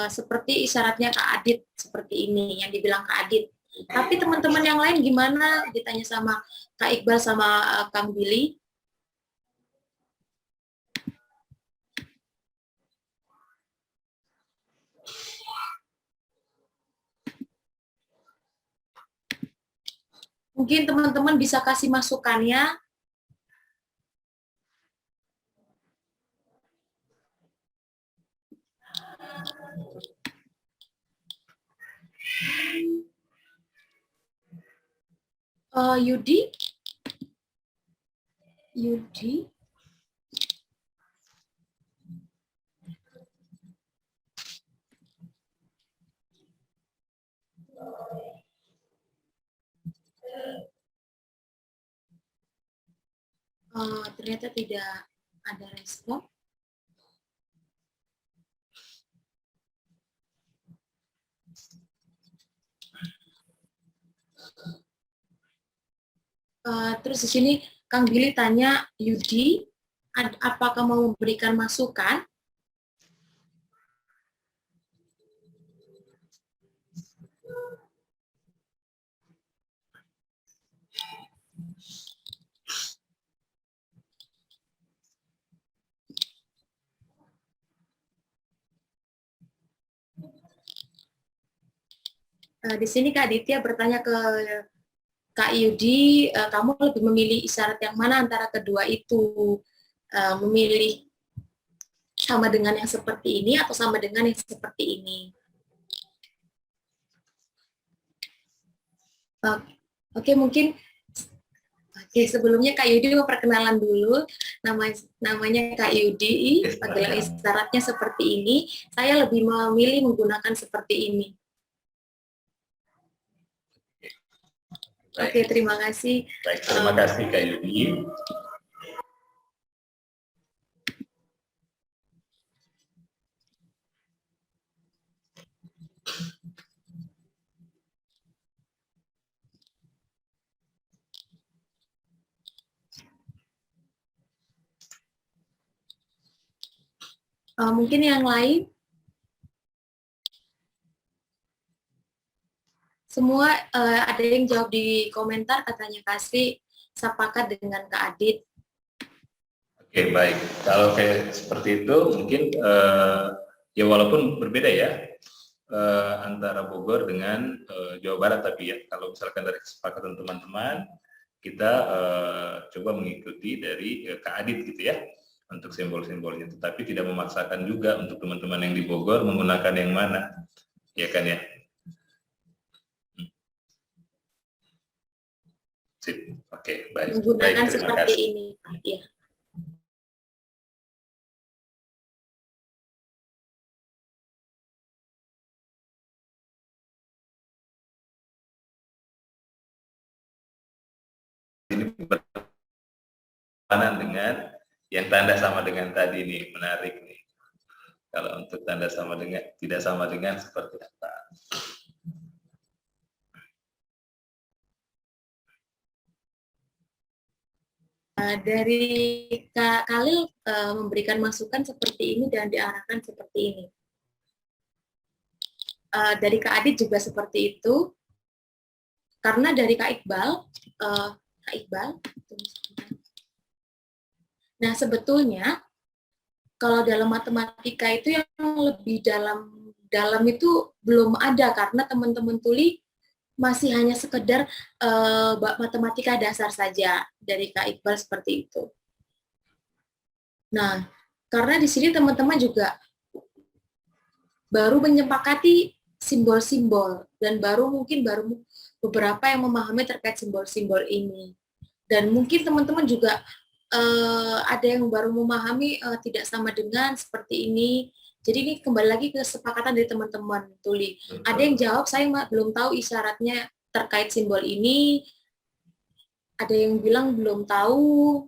seperti isyaratnya Kak Adit, seperti ini, yang dibilang Kak Adit. Tapi teman-teman yang lain gimana? Ditanya sama Kak Iqbal sama Kang Billy. Mungkin teman-teman bisa kasih masukannya. Yudi? Yudi? Ternyata tidak ada respon. Terus di sini Kang Billy tanya Yudi, apakah mau memberikan masukan? Di sini Kak Aditya bertanya ke Kak Yudi, kamu lebih memilih isyarat yang mana antara kedua itu? Memilih sama dengan yang seperti ini atau sama dengan yang seperti ini? Oke, mungkin sebelumnya Kak Yudi mau perkenalan dulu. Namanya Kak Yudi, panggilan isyaratnya seperti ini. Saya lebih memilih menggunakan seperti ini. Oke, terima kasih. Baik, terima kasih Kak Yudi. Mungkin yang lain, semua ada yang jawab di komentar, katanya Kasri sepakat dengan Kak Adit. Oke, baik. Kalau kayak seperti itu mungkin ya walaupun berbeda ya antara Bogor dengan Jawa Barat, tapi ya kalau misalkan dari kesepakatan teman-teman kita coba mengikuti dari Kak Adit gitu ya untuk simbol-simbolnya, tetapi tidak memaksakan juga untuk teman-teman yang di Bogor menggunakan yang mana, ya kan ya. Sip. Oke, baik. Menggunakan Baik, terima seperti kasih. ini. Ya. Ini berlawanan dengan yang tanda sama dengan tadi nih, menarik nih. Kalau untuk tanda sama dengan tidak sama dengan seperti apa? Dari Kak Khalil memberikan masukan seperti ini dan diarahkan seperti ini. Dari Kak Adit juga seperti itu. Karena dari Kak Iqbal, nah sebetulnya kalau dalam matematika itu yang lebih dalam itu belum ada, karena teman-teman tuli masih hanya sekedar matematika dasar saja dari Kak Iqbal seperti itu. Nah, karena di sini teman-teman juga baru menyepakati simbol-simbol dan baru beberapa yang memahami terkait simbol-simbol ini. Dan mungkin teman-teman juga ada yang baru memahami tidak sama dengan seperti ini. Jadi ini kembali lagi ke kesepakatan dari teman-teman tuli. Ada yang jawab, saya belum tahu isyaratnya terkait simbol ini. Ada yang bilang belum tahu.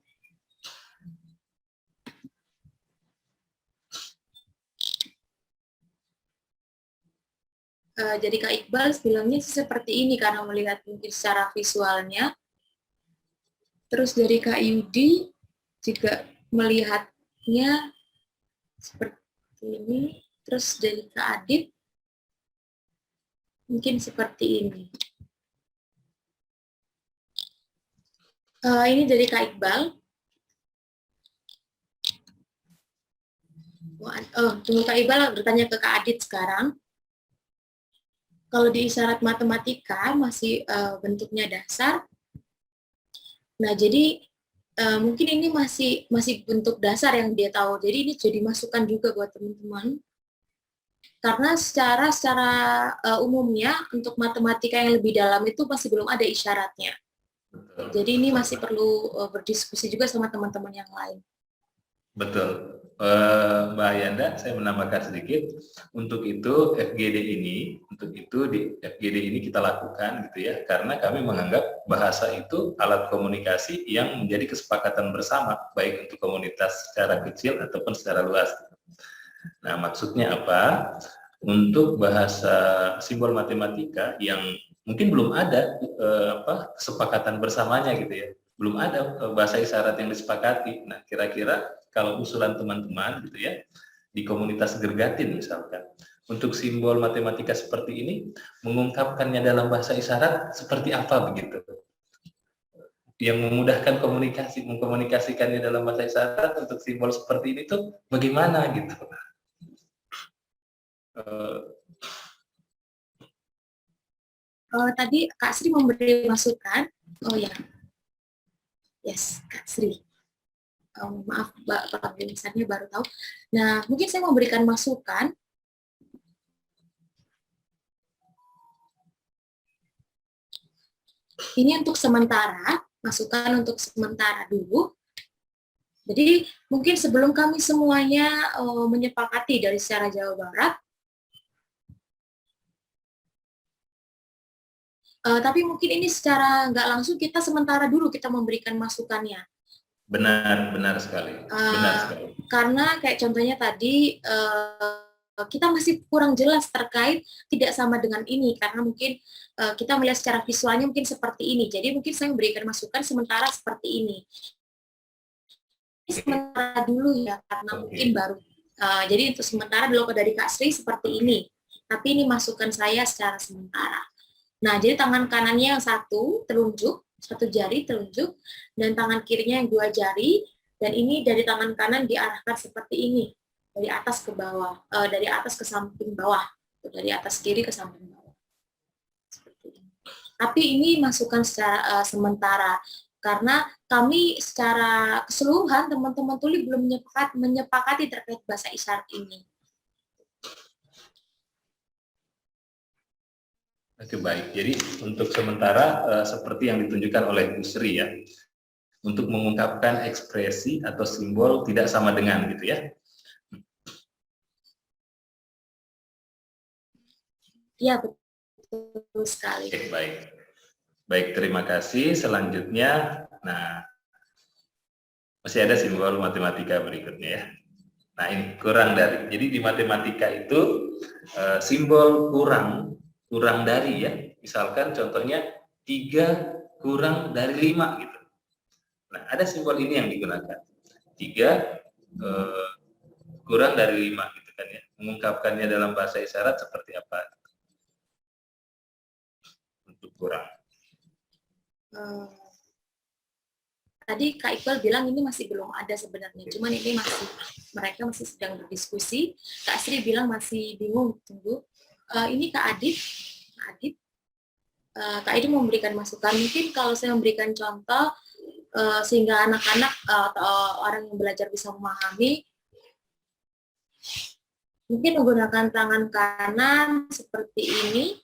Jadi Kak Iqbal bilangnya seperti ini karena melihat mungkin secara visualnya. Terus dari Kak Yudi juga melihatnya seperti ini. Terus dari Kak Adit mungkin seperti ini. Ini dari Kak Iqbal. Tunggu, Kak Iqbal bertanya ke Kak Adit sekarang. Kalau di isyarat matematika masih bentuknya dasar. Nah, jadi mungkin ini masih bentuk dasar yang dia tahu. Jadi ini jadi masukan juga buat teman-teman. Karena secara umumnya untuk matematika yang lebih dalam itu masih belum ada isyaratnya. Jadi ini masih perlu berdiskusi juga sama teman-teman yang lain. Betul. Mbak Ayanda, saya menambahkan sedikit. Untuk itu di FGD ini kita lakukan gitu ya, karena kami menganggap bahasa itu alat komunikasi yang menjadi kesepakatan bersama, baik untuk komunitas secara kecil ataupun secara luas. Nah, maksudnya apa? Untuk bahasa simbol matematika yang mungkin belum ada kesepakatan bersamanya gitu ya, belum ada bahasa isyarat yang disepakati. Nah, kira-kira kalau usulan teman-teman gitu ya, di komunitas Gergatin misalkan, untuk simbol matematika seperti ini, mengungkapkannya dalam bahasa isyarat seperti apa begitu? Yang memudahkan mengkomunikasikannya dalam bahasa isyarat untuk simbol seperti ini tuh bagaimana gitu? Tadi Kak Sri memberi masukan. Oh ya, yes, Kak Sri. Maaf, Pak misalnya baru tahu. Nah, mungkin saya memberikan masukan. Ini untuk sementara, masukan untuk sementara dulu. Jadi, mungkin sebelum kami semuanya menyepakati dari secara Jawa Barat, tapi mungkin ini secara nggak langsung kita sementara dulu kita memberikan masukannya. Benar sekali. Karena kayak contohnya tadi kita masih kurang jelas terkait tidak sama dengan ini, karena mungkin kita melihat secara visualnya mungkin seperti ini. Jadi mungkin saya memberikan masukan sementara seperti ini. Sementara dulu ya, karena mungkin baru Jadi untuk sementara dulu dari Kak Sri seperti ini. Tapi ini masukan saya secara sementara. Nah, jadi tangan kanannya yang satu telunjuk, satu jari telunjuk, dan tangan kirinya yang dua jari, dan ini dari tangan kanan diarahkan seperti ini, dari atas ke bawah, dari atas ke samping bawah, dari atas kiri ke samping bawah. Seperti ini. Tapi ini masukan secara sementara, karena kami secara keseluruhan teman-teman tuli belum menyepakati terkait bahasa isyarat ini. Oke, baik. Jadi untuk sementara seperti yang ditunjukkan oleh Bu Sri ya, untuk mengungkapkan ekspresi atau simbol tidak sama dengan gitu ya. Iya, betul sekali. Oke, baik. Baik, terima kasih. Selanjutnya, nah masih ada simbol matematika berikutnya ya. Nah ini kurang dari. Jadi di matematika itu simbol kurang dari ya. Misalkan contohnya 3 kurang dari 5 gitu. Nah ada simbol ini yang digunakan. 3 kurang dari 5 gitu kan ya. Mengungkapkannya dalam bahasa isyarat seperti apa? Untuk kurang. Tadi Kak Iqbal bilang ini masih belum ada sebenarnya, cuman ini mereka masih sedang berdiskusi. Kak Sri bilang masih bingung, tunggu. Ini Kak Adit, Kak Adit memberikan masukan. Mungkin kalau saya memberikan contoh sehingga anak-anak atau orang yang belajar bisa memahami, mungkin menggunakan tangan kanan seperti ini.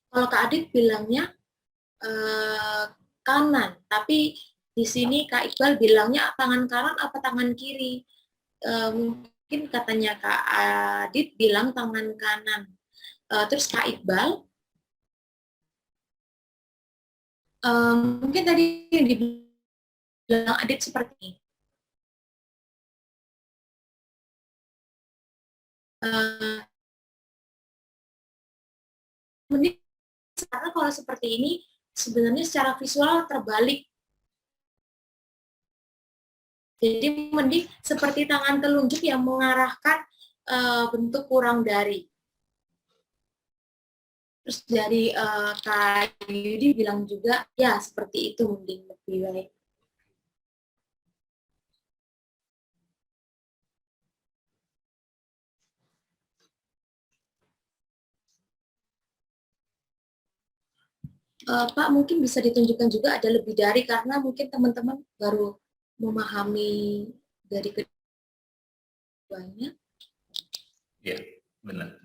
Kalau Kak Adit bilangnya kanan, tapi di sini Kak Iqbal bilangnya tangan kanan apa tangan kiri. Mungkin katanya Kak Adit bilang tangan kanan. Terus Kak Iqbal, mungkin tadi yang dibilang Adit seperti ini. Mending karena kalau seperti ini sebenarnya secara visual terbalik. Jadi mending seperti tangan telunjuk yang mengarahkan bentuk kurang dari. Terus dari Kak Yudi bilang juga, ya seperti itu mending lebih baik. Pak, mungkin bisa ditunjukkan juga ada lebih dari, karena mungkin teman-teman baru memahami dari keduanya. Ya, benar.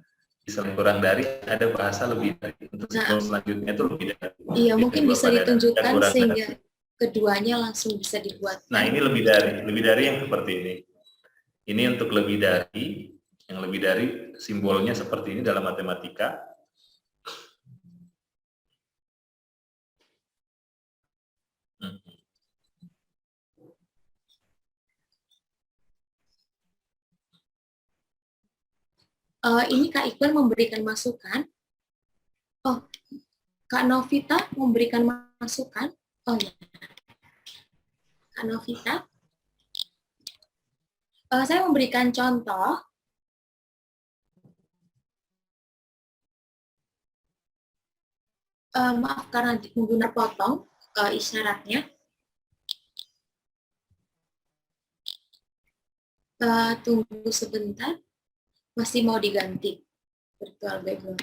Bisa kurang dari, ada bahasa lebih dari. Untuk simbol selanjutnya itu lebih dari. Iya, mungkin bisa ditunjukkan sehingga keduanya langsung bisa dibuat. Nah, ini lebih dari yang seperti ini. Ini untuk lebih dari, yang lebih dari simbolnya seperti ini dalam matematika. Ini Kak Iqbal memberikan masukan. Oh, Kak Novita memberikan masukan. Oh ya, Kak Novita. Saya memberikan contoh. Maaf karena menggunakan potong isyaratnya. Tunggu sebentar. Masih mau diganti virtual background.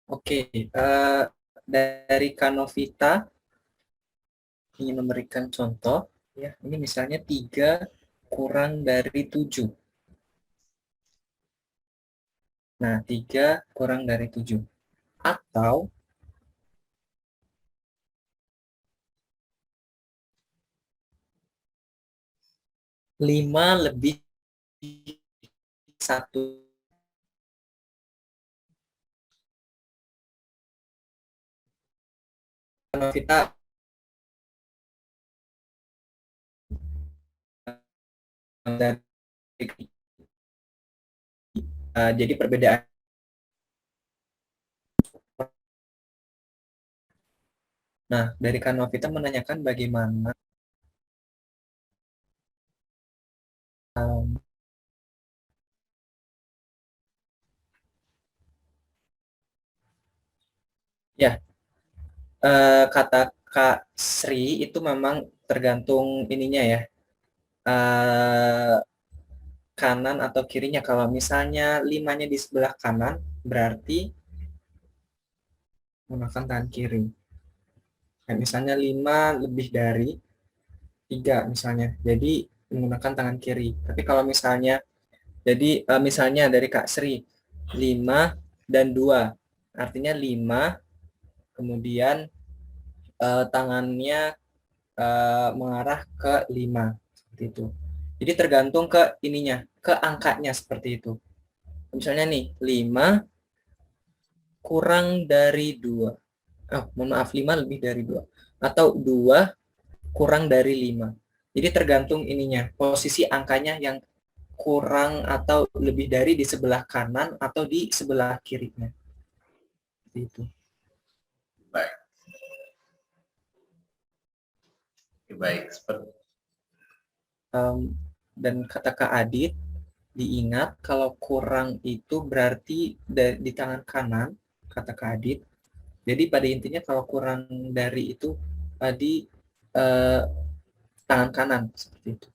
Oke, dari Kanovita ingin memberikan contoh, ya. Ini misalnya 3 kurang dari 7. Nah, 3 kurang dari 7. Atau 5 lebih 1. Kita dari jadi perbedaan. Nah, dari Kanovita menanyakan bagaimana ya, kata Kak Sri itu memang tergantung ininya ya, kanan atau kirinya. Kalau misalnya 5-nya di sebelah kanan, berarti menggunakan tangan kiri. Nah, misalnya 5 lebih dari 3 misalnya, jadi menggunakan tangan kiri. Tapi kalau misalnya, jadi misalnya dari Kak Sri, 5 dan 2, artinya 5, kemudian tangannya mengarah ke 5, seperti itu. Jadi tergantung ke ininya, ke angkanya seperti itu. Misalnya nih, 5 kurang dari 2. Mohon maaf, 5 lebih dari 2. Atau 2 kurang dari 5. Jadi tergantung ininya, posisi angkanya yang kurang atau lebih dari di sebelah kanan atau di sebelah kirinya. Seperti itu. Baik. Baik. Dan kata Kak Adit, diingat kalau kurang itu berarti di tangan kanan, kata Kak Adit. Jadi pada intinya kalau kurang dari itu di tangan kanan, seperti itu.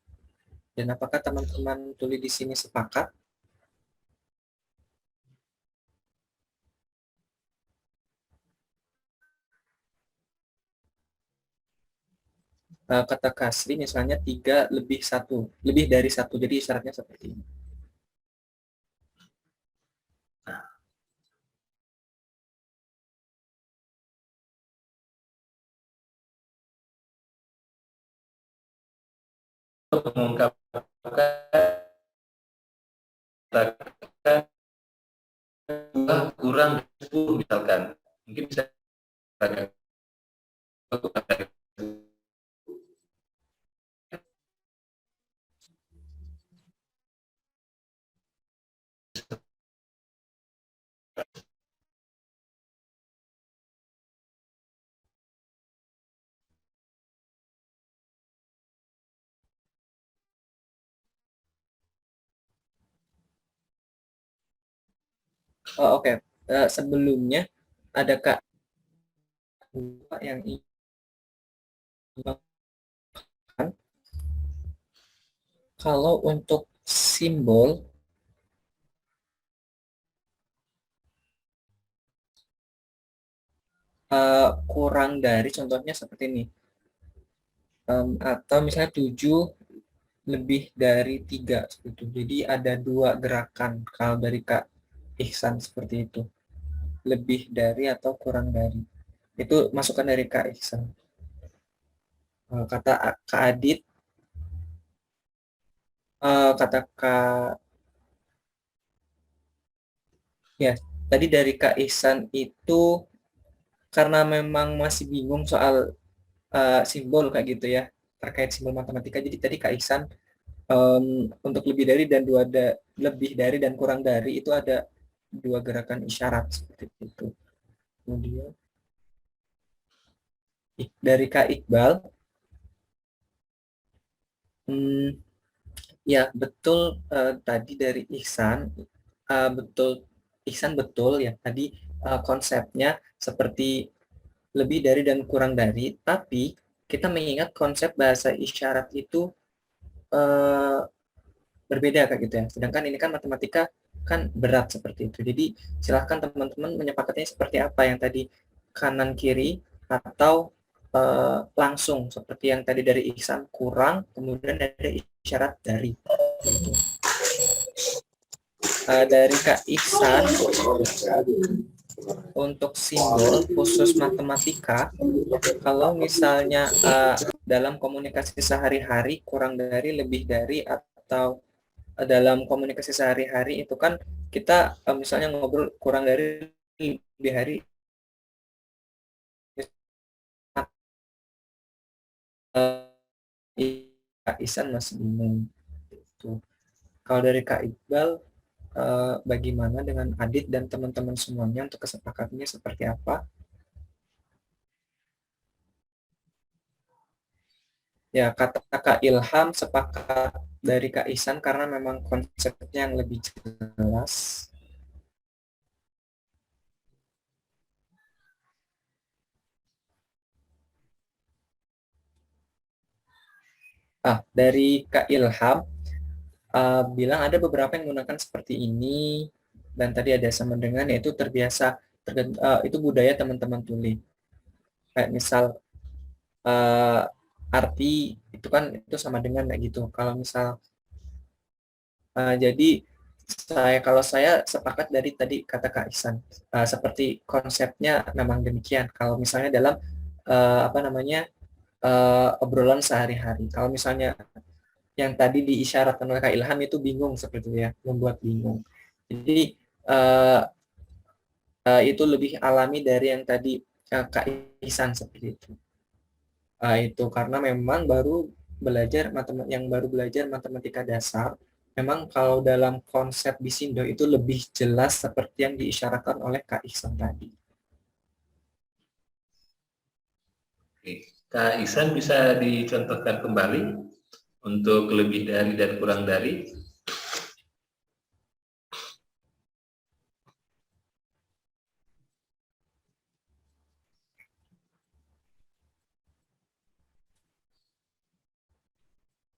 Dan apakah teman-teman tuli di sini sepakat? Kata Kasri misalnya 3 lebih 1, lebih dari 1, jadi isyaratnya seperti ini. Mengungkapkan kurang 10 misalkan, mungkin bisa Oke. Sebelumnya ada Kak yang ingin kalau untuk simbol kurang dari, contohnya seperti ini, atau misalnya 7 lebih dari 3, seperti itu. Jadi ada 2 gerakan kalau dari Kak Ihsan seperti itu, lebih dari atau kurang dari. Itu masukan dari Kak Ihsan. Kata Kak Adit, kata Kak, ya tadi dari Kak Ihsan itu karena memang masih bingung soal simbol kayak gitu ya, terkait simbol matematika. Jadi tadi Kak Ihsan untuk lebih dari dan lebih dari dan kurang dari itu ada 2 gerakan isyarat seperti itu. Kemudian dari Kak Iqbal, ya betul, tadi dari Ihsan, betul ya tadi konsepnya seperti lebih dari dan kurang dari, tapi kita mengingat konsep bahasa isyarat itu berbeda kayak gitu ya. Sedangkan ini kan matematika kan berat seperti itu. Jadi silahkan teman-teman menyepakatinya seperti apa yang tadi, kanan kiri atau langsung seperti yang tadi dari Ihsan kurang, kemudian ada isyarat dari. Gitu. Dari Kak Ihsan, untuk simbol khusus matematika, kalau misalnya dalam komunikasi sehari-hari kurang dari, lebih dari, atau dalam komunikasi sehari-hari itu kan kita misalnya ngobrol kurang dari, lebih hari, Kak Isan masih bingung. Gitu. Kalau dari Kak Iqbal, bagaimana dengan Adit dan teman-teman semuanya untuk kesepakatannya seperti apa? Ya, kata Kak Ilham sepakat dari Kak Ihsan karena memang konsepnya yang lebih jelas. Dari Kak Ilham, bilang ada beberapa yang menggunakan seperti ini, dan tadi ada sama dengan, yaitu terbiasa, itu budaya teman-teman tuli. Kayak misal, arti itu kan itu sama dengan kayak gitu. Kalau misal, jadi kalau saya sepakat dari tadi kata Kak Ihsan, seperti konsepnya memang demikian. Kalau misalnya dalam apa namanya obrolan sehari-hari. Kalau misalnya yang tadi diisyaratkan oleh Kak Ilham itu bingung seperti itu ya, membuat bingung. Jadi itu lebih alami dari yang tadi Kak Ihsan seperti itu. Itu karena memang baru belajar matematika dasar, memang kalau dalam konsep Bisindo itu lebih jelas seperti yang diisyaratkan oleh Kak Ihsan tadi. Oke. Kak Ihsan bisa dicontohkan kembali untuk lebih dari dan kurang dari?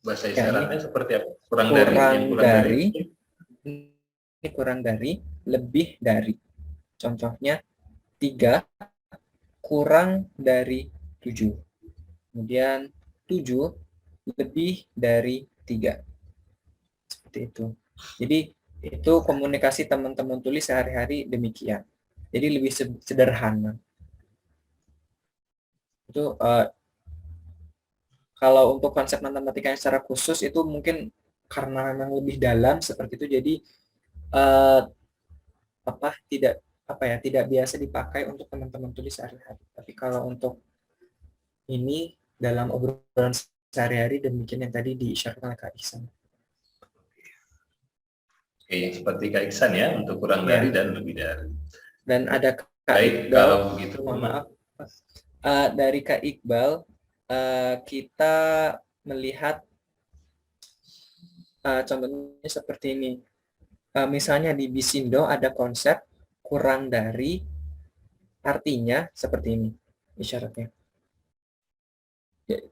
Bahasa isyaratnya seperti apa? Kurang dari, yang kurang dari. Ini kurang dari, lebih dari. Contohnya 3 kurang dari 7. Kemudian 7 lebih dari 3. Seperti itu. Jadi itu komunikasi teman-teman tulis sehari-hari demikian. Jadi lebih sederhana. Itu kalau untuk konsep matematika yang secara khusus itu mungkin karena memang lebih dalam seperti itu, jadi tidak biasa dipakai untuk teman-teman tulis sehari-hari. Tapi kalau untuk ini dalam obrolan sehari-hari demikian yang tadi diisyaratkan oleh Kak Ihsan. Oke, seperti Kak Ihsan ya, untuk kurang dari dan lebih dari. Dan ada Kak Iqbal, kalau begitu, maaf, dari Kak Iqbal, kita melihat contohnya seperti ini. Misalnya di Bisindo ada konsep kurang dari, artinya seperti ini isyaratnya.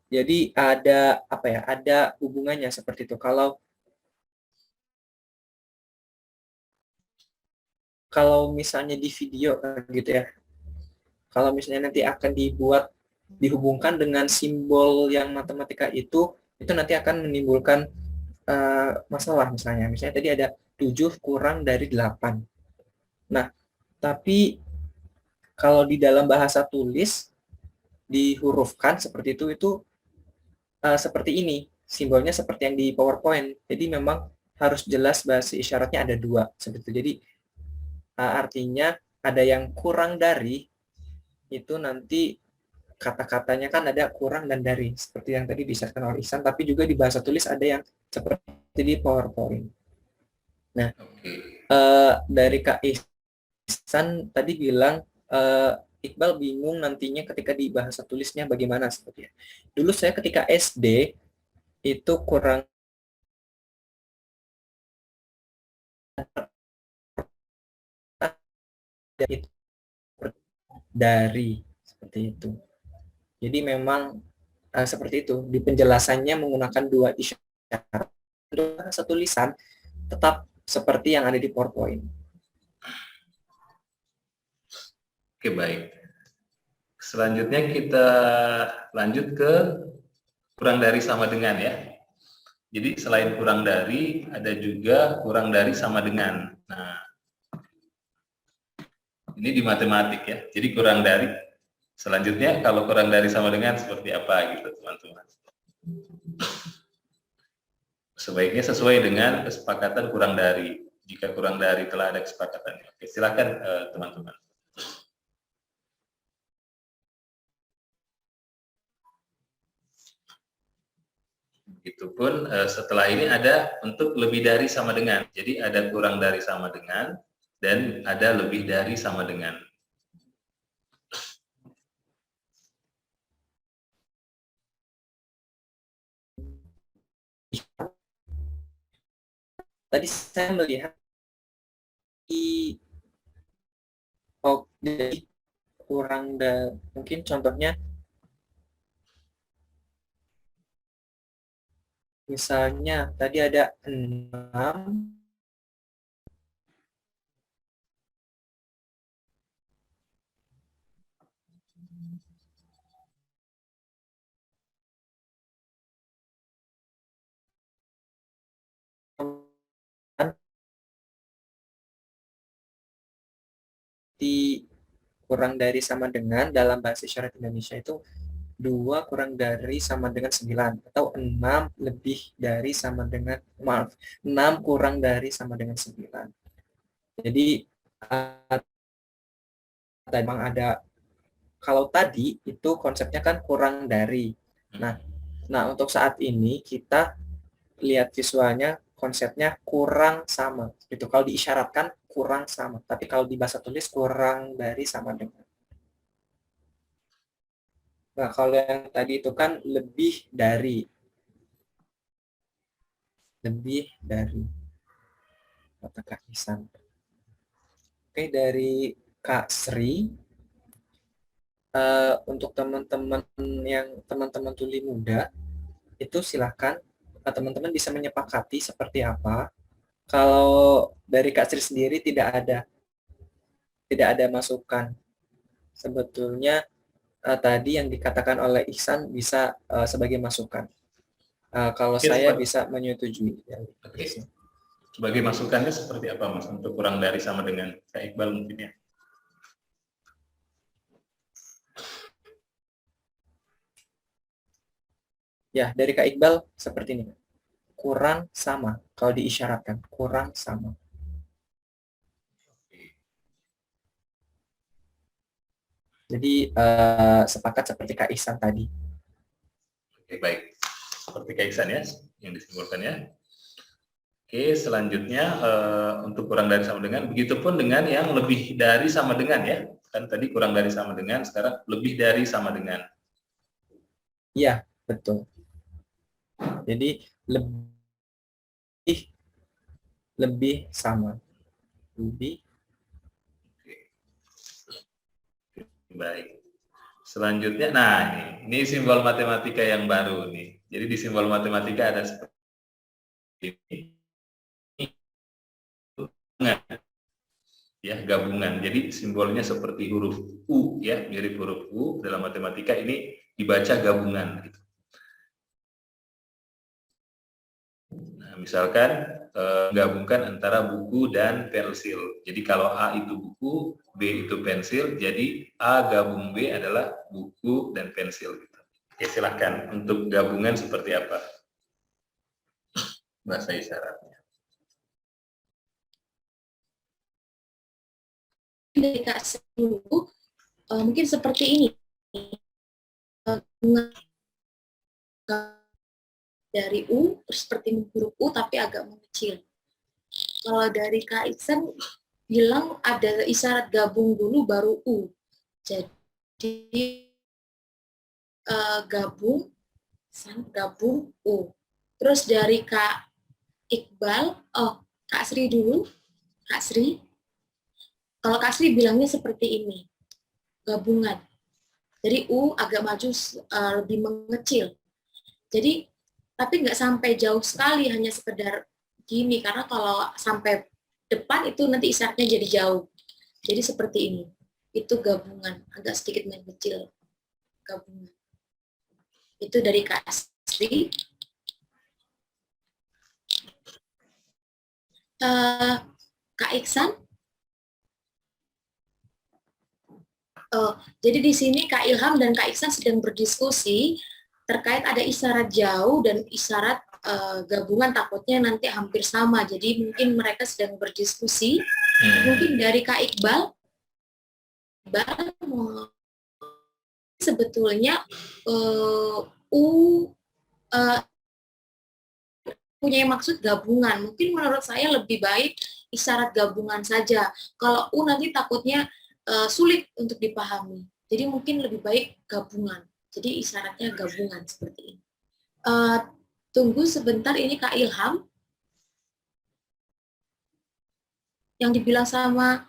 Jadi ada hubungannya seperti itu. Kalau misalnya di video gitu ya, kalau misalnya nanti akan dihubungkan dengan simbol yang matematika itu nanti akan menimbulkan masalah. Misalnya tadi ada 7 kurang dari 8. Nah, tapi kalau di dalam bahasa tulis dihurufkan seperti itu seperti ini, simbolnya seperti yang di PowerPoint. Jadi memang harus jelas bahasa isyaratnya ada 2 seperti itu. Jadi artinya ada yang kurang dari, itu nanti kata-katanya kan ada kurang dan dari, seperti yang tadi disampaikan oleh Ihsan, tapi juga di bahasa tulis ada yang seperti di PowerPoint. Nah, dari Kak Ihsan tadi bilang Iqbal bingung nantinya ketika di bahasa tulisnya bagaimana sepertinya. Dulu saya ketika SD itu kurang dari seperti itu. Jadi memang seperti itu, di penjelasannya menggunakan 2 isyarat. Untuk bahasa tulisan tetap seperti yang ada di PowerPoint. Oke, baik. Selanjutnya kita lanjut ke kurang dari sama dengan ya. Jadi selain kurang dari, ada juga kurang dari sama dengan. Nah, ini di matematik ya. Jadi kurang dari Selanjutnya kalau kurang dari sama dengan seperti apa gitu teman-teman. Sebaiknya sesuai dengan kesepakatan kurang dari. Jika kurang dari telah ada kesepakatan. Oke, silakan teman-teman. Begitupun setelah ini ada untuk lebih dari sama dengan. Jadi ada kurang dari sama dengan dan ada lebih dari sama dengan. Tadi saya melihat di jadi kurang dari, mungkin contohnya misalnya tadi ada 6 di kurang dari sama dengan dalam bahasa isyarat Indonesia itu 2 kurang dari sama dengan 9 atau 6 lebih dari sama dengan 6 kurang dari sama dengan 9. Jadi memang ada, kalau tadi itu konsepnya kan kurang dari. Nah untuk saat ini kita lihat visualnya, konsepnya kurang sama. Itu kalau diisyaratkan kurang sama, tapi kalau di bahasa tulis kurang dari sama dengan. Nah, kalau yang tadi itu kan lebih dari. Lebih dari. Kata Kak Ihsan. Oke, dari Kak Sri. Untuk teman-teman tuli muda, itu silahkan teman-teman bisa menyepakati seperti apa. Kalau dari Kak Sri sendiri tidak ada masukan. Sebetulnya tadi yang dikatakan oleh Ihsan bisa sebagai masukan. Kalau saya bisa menyetujui. Oke. Sebagai masukannya seperti apa Mas untuk kurang dari sama dengan Kak Iqbal mungkin ya? Ya, dari Kak Iqbal seperti ini. Kurang sama kalau diisyaratkan, kurang sama. Jadi sepakat seperti Kak Ihsan tadi. Oke, baik. Seperti Kak Ihsan ya, yang disimpulkan ya. Oke, selanjutnya untuk kurang dari sama dengan, begitupun dengan yang lebih dari sama dengan ya. Kan tadi kurang dari sama dengan, sekarang lebih dari sama dengan. Iya, betul. Jadi lebih sama. Lebih. Baik. Selanjutnya, nah ini simbol matematika yang baru nih. Jadi di simbol matematika ada seperti ini. Ya, gabungan. Jadi simbolnya seperti huruf U ya, mirip huruf U dalam matematika ini dibaca gabungan gitu. Nah, misalkan gabungkan antara buku dan pensil. Jadi kalau A itu buku, B itu pensil, jadi A gabung B adalah buku dan pensil gitu. Oke, silahkan untuk gabungan seperti apa bahasa isyaratnya. Dari Kak dulu, mungkin seperti ini. Dari U, terus seperti huruf U tapi agak mengecil. Kalau dari Kak Iksan bilang ada isyarat gabung dulu baru U. Jadi gabung U. Terus dari Kak Iqbal, Kak Sri dulu. Kak Sri. Kalau Kak Sri bilangnya seperti ini. Gabungan. Jadi U agak maju lebih mengecil. Jadi tapi nggak sampai jauh sekali, hanya sekedar gini, karena kalau sampai depan itu nanti isyaratnya jadi jauh. Jadi seperti ini. Itu gabungan, agak sedikit mengecil. Gabungan. Itu dari Kak Sri. Kak Iksan, Jadi di sini Kak Ilham dan Kak Iksan sedang berdiskusi terkait ada isyarat jauh dan isyarat gabungan, takutnya nanti hampir sama. Jadi mungkin mereka sedang berdiskusi. Mungkin dari Kak Iqbal sebetulnya U punya maksud gabungan. Mungkin menurut saya lebih baik isyarat gabungan saja. Kalau U nanti takutnya sulit untuk dipahami. Jadi mungkin lebih baik gabungan. Jadi isyaratnya gabungan seperti ini. Tunggu sebentar, ini Kak Ilham. Yang dibilang sama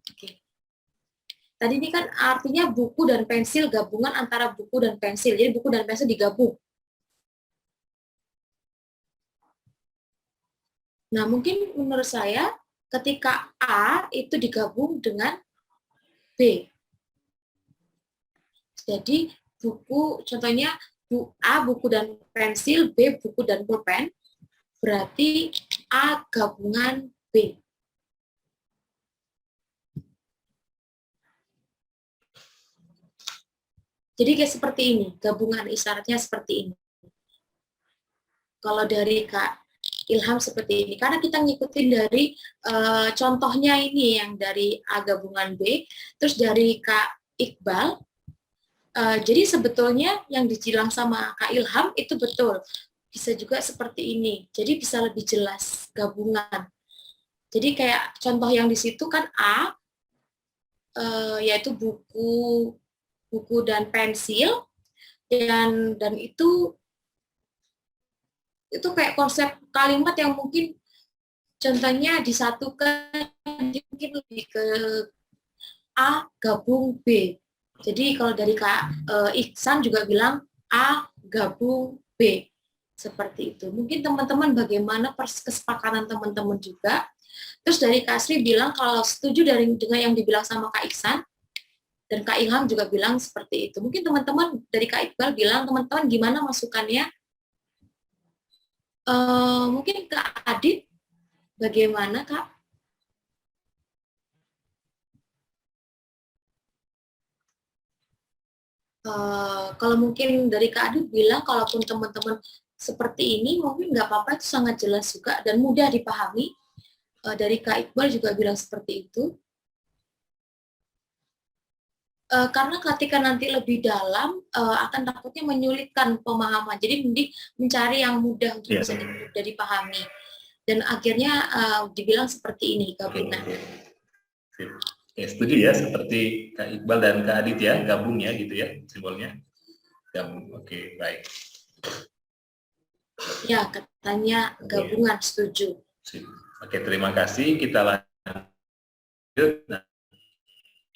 okay. Tadi ini kan artinya buku dan pensil, gabungan antara buku dan pensil. Jadi buku dan pensil digabung. Nah, mungkin menurut saya ketika A itu digabung dengan B. Jadi buku, contohnya A buku dan pensil, B buku dan pulpen, berarti A gabungan B. Jadi kayak seperti ini, gabungan isyaratnya seperti ini. Kalau dari Kak Ilham seperti ini, karena kita ngikutin dari contohnya ini yang dari A gabungan B, terus dari Kak Iqbal, jadi sebetulnya yang dibilang sama Kak Ilham itu betul, bisa juga seperti ini, jadi bisa lebih jelas gabungan. Jadi kayak contoh yang di situ kan A, yaitu buku dan pensil, dan itu kayak konsep kalimat yang mungkin contohnya disatukan, mungkin lebih ke A gabung B. Jadi kalau dari Kak Iksan juga bilang A gabung B. Seperti itu. Mungkin teman-teman bagaimana kesepakatan teman-teman juga. Terus dari Kak Sri bilang kalau setuju dengan yang dibilang sama Kak Iksan, dan Kak Ilham juga bilang seperti itu. Mungkin teman-teman dari Kak Iqbal bilang, teman-teman gimana masukannya? Mungkin Kak Adit, bagaimana Kak? Kalau mungkin dari Kak Adit bilang, kalaupun teman-teman seperti ini, mungkin nggak apa-apa, itu sangat jelas juga dan mudah dipahami. Dari Kak Iqbal juga bilang seperti itu. Karena ketika nanti lebih dalam akan takutnya menyulitkan pemahaman. Jadi mending mencari yang mudah untuk bisa dipahami. Dan akhirnya dibilang seperti ini gabungan. Ya, setuju ya, seperti Kak Iqbal dan Kak Adit ya, gabung ya gitu ya simbolnya. Gabung. Oke, baik. Ya, katanya gabungan, setuju. Oke, terima kasih. Kita lanjut. Nah,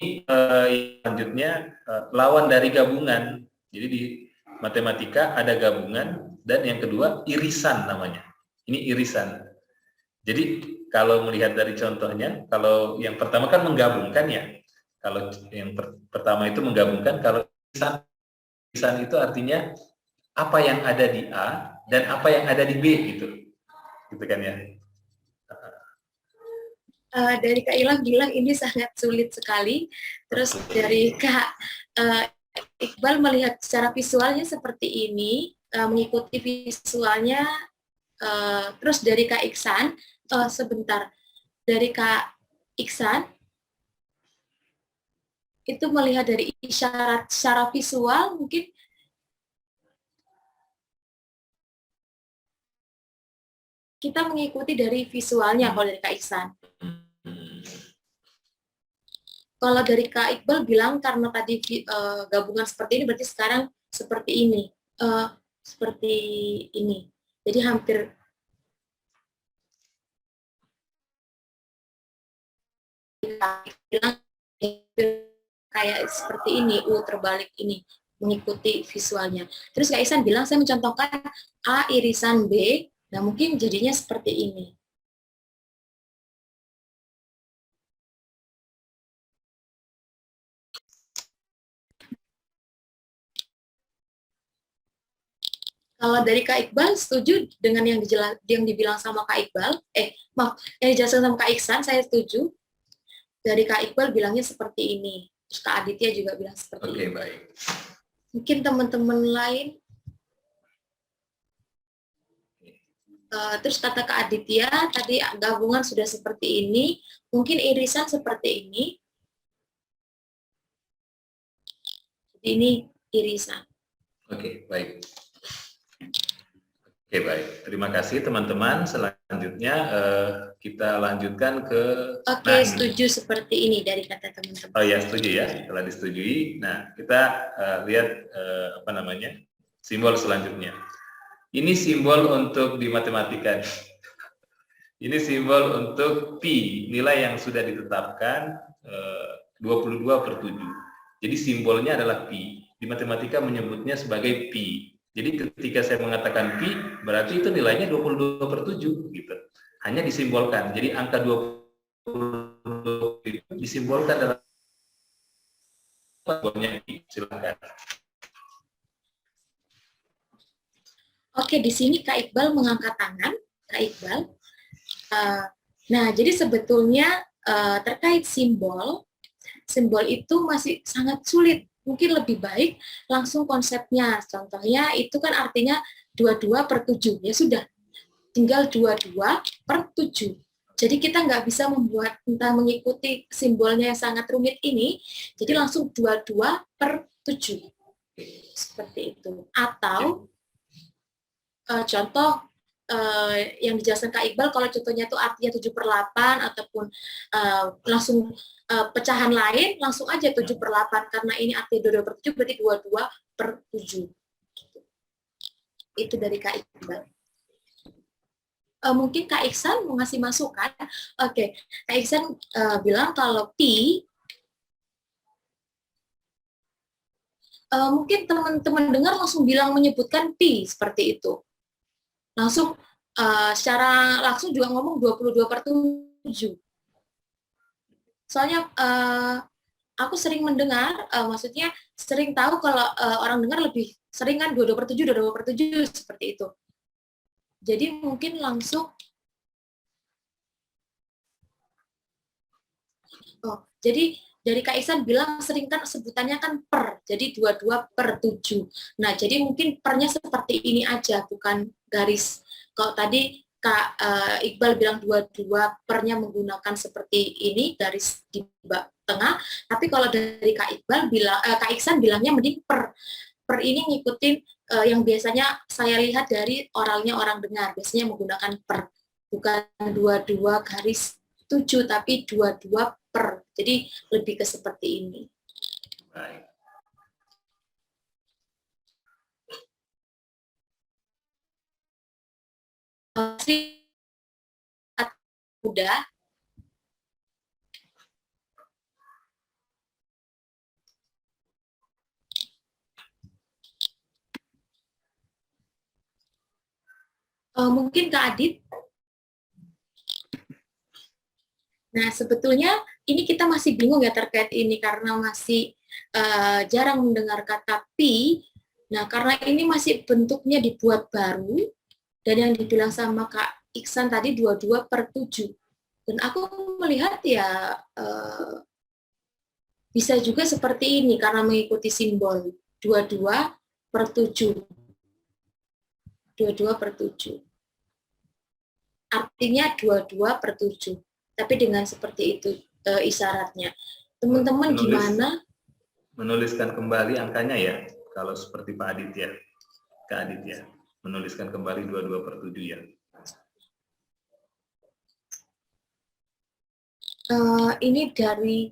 selanjutnya lawan dari gabungan. Jadi di matematika ada gabungan dan yang kedua irisan namanya. Ini irisan. Jadi kalau melihat dari contohnya, kalau yang pertama kan menggabungkan ya. Kalau yang pertama itu menggabungkan, kalau irisan itu artinya apa yang ada di A dan apa yang ada di B gitu. Gitu kan ya. Dari Kak Ilham bilang ini sangat sulit sekali. Terus dari Kak Iqbal melihat secara visualnya seperti ini, mengikuti visualnya. Terus dari Kak Iksan, sebentar, dari Kak Iksan, itu melihat dari isyarat secara visual mungkin kita mengikuti dari visualnya kalau dari Kak Iksan. Kalau dari Kak Iqbal bilang karena tadi gabungan seperti ini, berarti sekarang seperti ini. Seperti ini. Jadi hampir bilang kayak seperti ini, terbalik ini, mengikuti visualnya. Terus Kak Iksan bilang, saya mencontohkan A irisan B, nah mungkin jadinya seperti ini. Kalau dari Kak Iqbal, setuju dengan yang dibilang sama Kak Iqbal, yang dijelaskan sama Kak Iksan, saya setuju. Dari Kak Iqbal bilangnya seperti ini. Terus Kak Aditya juga bilang seperti Oke, itu. baik. Mungkin teman-teman lain, terus kata Kak Aditya, tadi gabungan sudah seperti ini, mungkin irisan seperti ini. Jadi ini irisan. Oke, baik. Oke, baik. Terima kasih teman-teman. Selanjutnya kita lanjutkan ke... Oke, setuju seperti ini dari kata teman-teman. Oh ya, setuju ya. Setelah disetujui, nah kita lihat apa namanya simbol selanjutnya. Ini simbol untuk di matematika. Ini simbol untuk pi, nilai yang sudah ditetapkan 22/7. Jadi simbolnya adalah pi. Di matematika menyebutnya sebagai pi. Jadi ketika saya mengatakan pi, berarti itu nilainya 22/7 gitu. Hanya disimbolkan. Jadi angka 20 itu disimbolkan dalam simbolnya pi. Silakan. Oke, di sini Kak Iqbal mengangkat tangan. Kak Iqbal. Nah, jadi sebetulnya terkait simbol itu masih sangat sulit. Mungkin lebih baik langsung konsepnya. Contohnya itu kan artinya 22/7. Ya sudah, tinggal 22/7. Jadi kita nggak bisa membuat, entah mengikuti simbolnya yang sangat rumit ini, jadi langsung 22/7. Seperti itu. Atau contoh yang dijelaskan Kak Iqbal, kalau contohnya itu artinya 7/8 ataupun langsung pecahan lain, langsung aja 7/8 karena ini artinya 22/7 berarti 22/7. Itu dari Kak Iqbal. Mungkin Kak Iksan mau ngasih masukan. Oke, Kak Iksan bilang kalau pi, mungkin teman-teman dengar langsung bilang menyebutkan pi seperti itu. Langsung secara langsung juga ngomong 22/7. Soalnya aku sering mendengar, maksudnya sering tahu kalau orang dengar lebih sering kan 22/7, 22/7 seperti itu. Jadi mungkin langsung, jadi dari Kak Ihsan bilang sering kan sebutannya kan per, jadi 22/7. Nah, jadi mungkin pernya seperti ini aja, bukan garis. Kalau tadi Kak Iqbal bilang 22 pernya menggunakan seperti ini, garis di tengah, tapi kalau dari Kak Iqbal bilang, Kak Ihsan bilangnya mending per. Per ini ngikutin yang biasanya saya lihat dari oralnya orang dengar, biasanya menggunakan per, bukan 22/7, tapi 22 per. Jadi lebih ke seperti ini. Baik. Udah. Mungkin Kak Adit. Nah, sebetulnya ini kita masih bingung ya terkait ini karena masih jarang mendengar kata pi. Nah, karena ini masih bentuknya dibuat baru, dan yang dibilang sama Kak Iksan tadi 22/7. Dan aku melihat ya bisa juga seperti ini karena mengikuti simbol 22/7. 22/7. Artinya 22/7. Tapi dengan seperti itu isyaratnya. Teman-teman gimana? Menuliskan kembali angkanya ya, kalau seperti Pak Aditya. Kak Aditya, menuliskan kembali 22/7 ya. Ini dari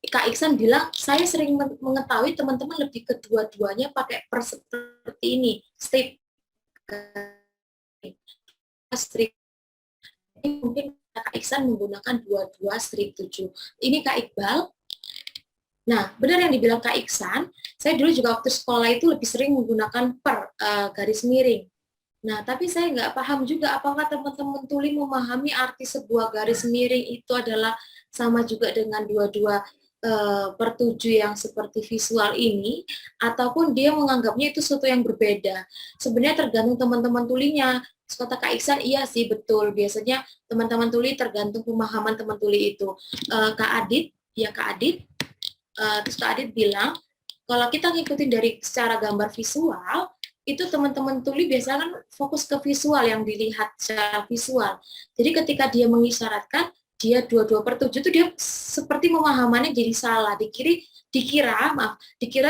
Kak Iksan bilang, saya sering mengetahui teman-teman lebih kedua-duanya pakai per seperti ini. Strip. Ini mungkin Kak Iksan menggunakan 22/7. Ini Kak Iqbal. Nah, benar yang dibilang Kak Iksan, saya dulu juga waktu sekolah itu lebih sering menggunakan per garis miring. Nah, tapi saya nggak paham juga apakah teman-teman tuli memahami arti sebuah garis miring itu adalah sama juga dengan 22/7 yang seperti visual ini, ataupun dia menganggapnya itu sesuatu yang berbeda. Sebenarnya tergantung teman-teman tulinya. Kata Kak Iksan, iya sih betul. Biasanya teman-teman tuli tergantung pemahaman teman tuli itu. Kak Adit, ya Kak Adit. terus Kak Adit bilang, kalau kita ngikutin dari secara gambar visual, itu teman-teman tuli biasanya kan fokus ke visual yang dilihat secara visual. Jadi ketika dia mengisyaratkan, dia 22/7 itu dia seperti pemahamannya jadi salah. Dikira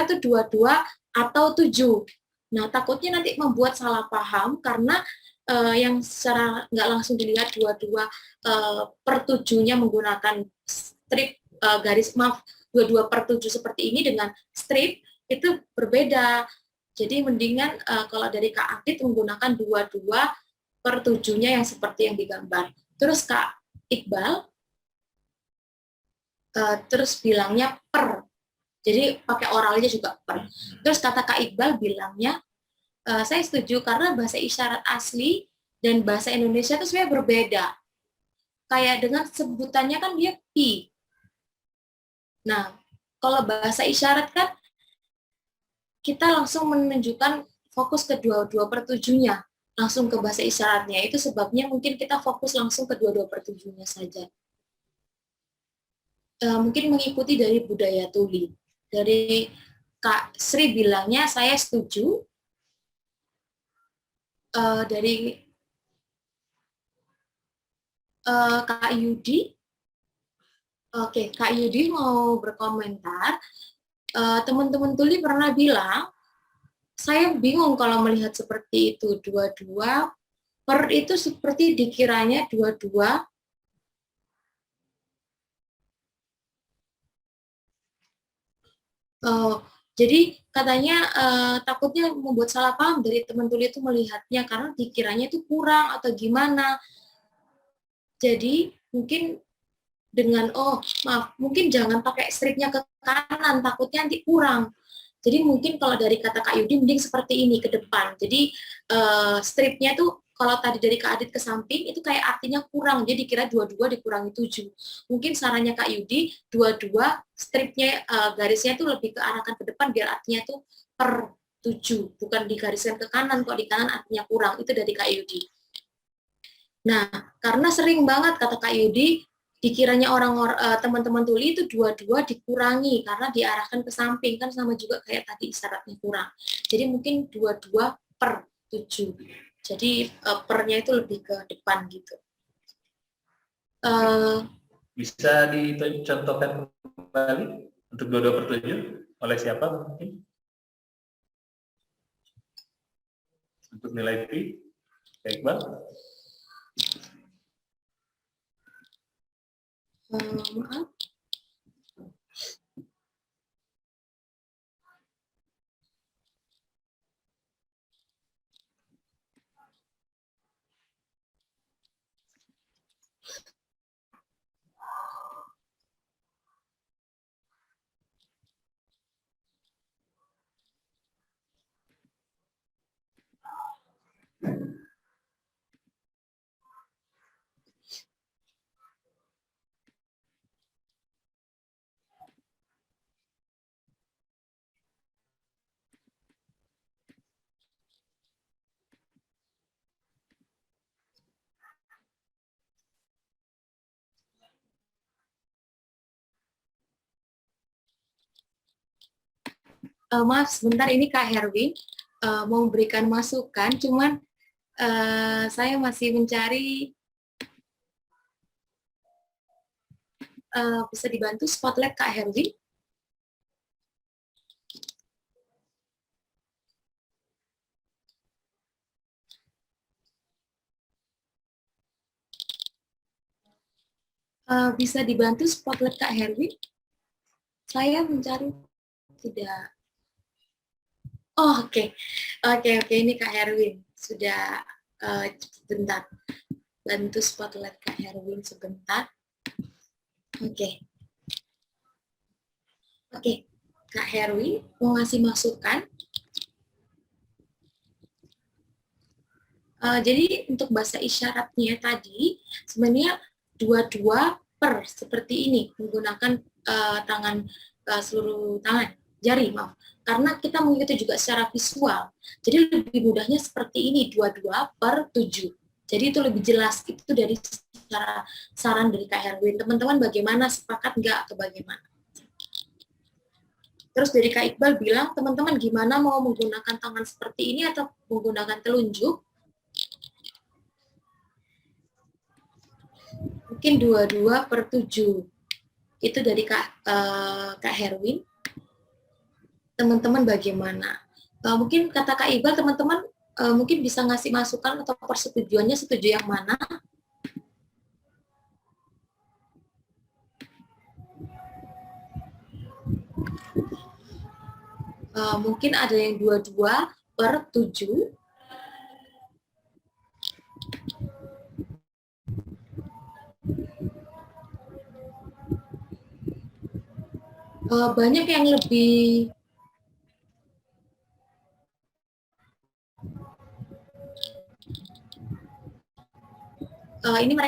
itu 22 atau 7. Nah, takutnya nanti membuat salah paham karena yang secara nggak langsung dilihat 22/7-nya menggunakan strip garis 22/7 seperti ini dengan strip itu berbeda. Jadi mendingan kalau dari Kak Adit menggunakan 22/7-nya yang seperti yang digambar. Terus Kak Iqbal terus bilangnya per. Jadi pakai oralnya juga per. Terus kata Kak Iqbal bilangnya, saya setuju karena bahasa isyarat asli dan bahasa Indonesia itu sebenarnya berbeda. Kayak dengan sebutannya kan dia pi. Nah, kalau bahasa isyarat kan kita langsung menunjukkan fokus ke 22/7-nya, langsung ke bahasa isyaratnya. Itu sebabnya mungkin kita fokus langsung ke 22/7-nya saja. Mungkin mengikuti dari budaya tuli. Dari Kak Sri bilangnya, saya setuju. Dari Kak Yudi, oke, Kak Yudi mau berkomentar. Teman-teman tuli pernah bilang, saya bingung kalau melihat seperti itu, 22 per itu seperti dikiranya 22 jadi katanya takutnya membuat salah paham dari teman tuli itu melihatnya karena dikiranya itu kurang atau gimana. Jadi mungkin dengan mungkin jangan pakai stripnya ke kanan, takutnya nanti kurang. Jadi mungkin kalau dari kata Kak Yudi mending seperti ini ke depan. Jadi stripnya tuh kalau tadi dari Kak Adit ke samping itu kayak artinya kurang. Jadi dikira 22 dikurangi 7. Mungkin sarannya Kak Yudi 22 stripnya garisnya tuh lebih ke arahkan ke depan biar artinya tuh per 7, bukan digariskan ke kanan. Kok di kanan artinya kurang. Itu dari Kak Yudi. Nah, karena sering banget kata Kak Yudi dikiranya teman-teman tuli itu 22 dikurangi karena diarahkan ke samping, kan sama juga kayak tadi isyaratnya kurang. Jadi mungkin 22/7. Jadi pernya itu lebih ke depan gitu. Bisa dicontohkan kembali untuk 22/7 oleh siapa mungkin? Untuk nilai Pi, baik Bang. Maaf. Maaf, sebentar ini Kak Herwin mau memberikan masukan, cuman saya masih mencari bisa dibantu spotlight Kak Herwin. Bisa dibantu spotlight Kak Herwin? Saya mencari tidak. Oh, oke, ini Kak Herwin sudah sebentar. Bantu spotlight Kak Herwin sebentar. Oke, Kak Herwin mau ngasih masukan. Jadi untuk bahasa isyaratnya tadi sebenarnya 22 per seperti ini menggunakan tangan seluruh tangan jari, maaf. Karena kita mengikuti juga secara visual. Jadi lebih mudahnya seperti ini 22/7. Jadi itu lebih jelas. Itu dari secara saran dari Kak Herwin. Teman-teman bagaimana, sepakat nggak atau bagaimana? Terus dari Kak Iqbal bilang, teman-teman gimana mau menggunakan tangan seperti ini atau menggunakan telunjuk? Mungkin 22/7. Itu dari Kak Herwin. Teman-teman bagaimana? Mungkin kata Kak Iqbal, teman-teman mungkin bisa ngasih masukan atau persetujuannya setuju yang mana? Mungkin ada yang 22/7. Banyak yang lebih ini mereka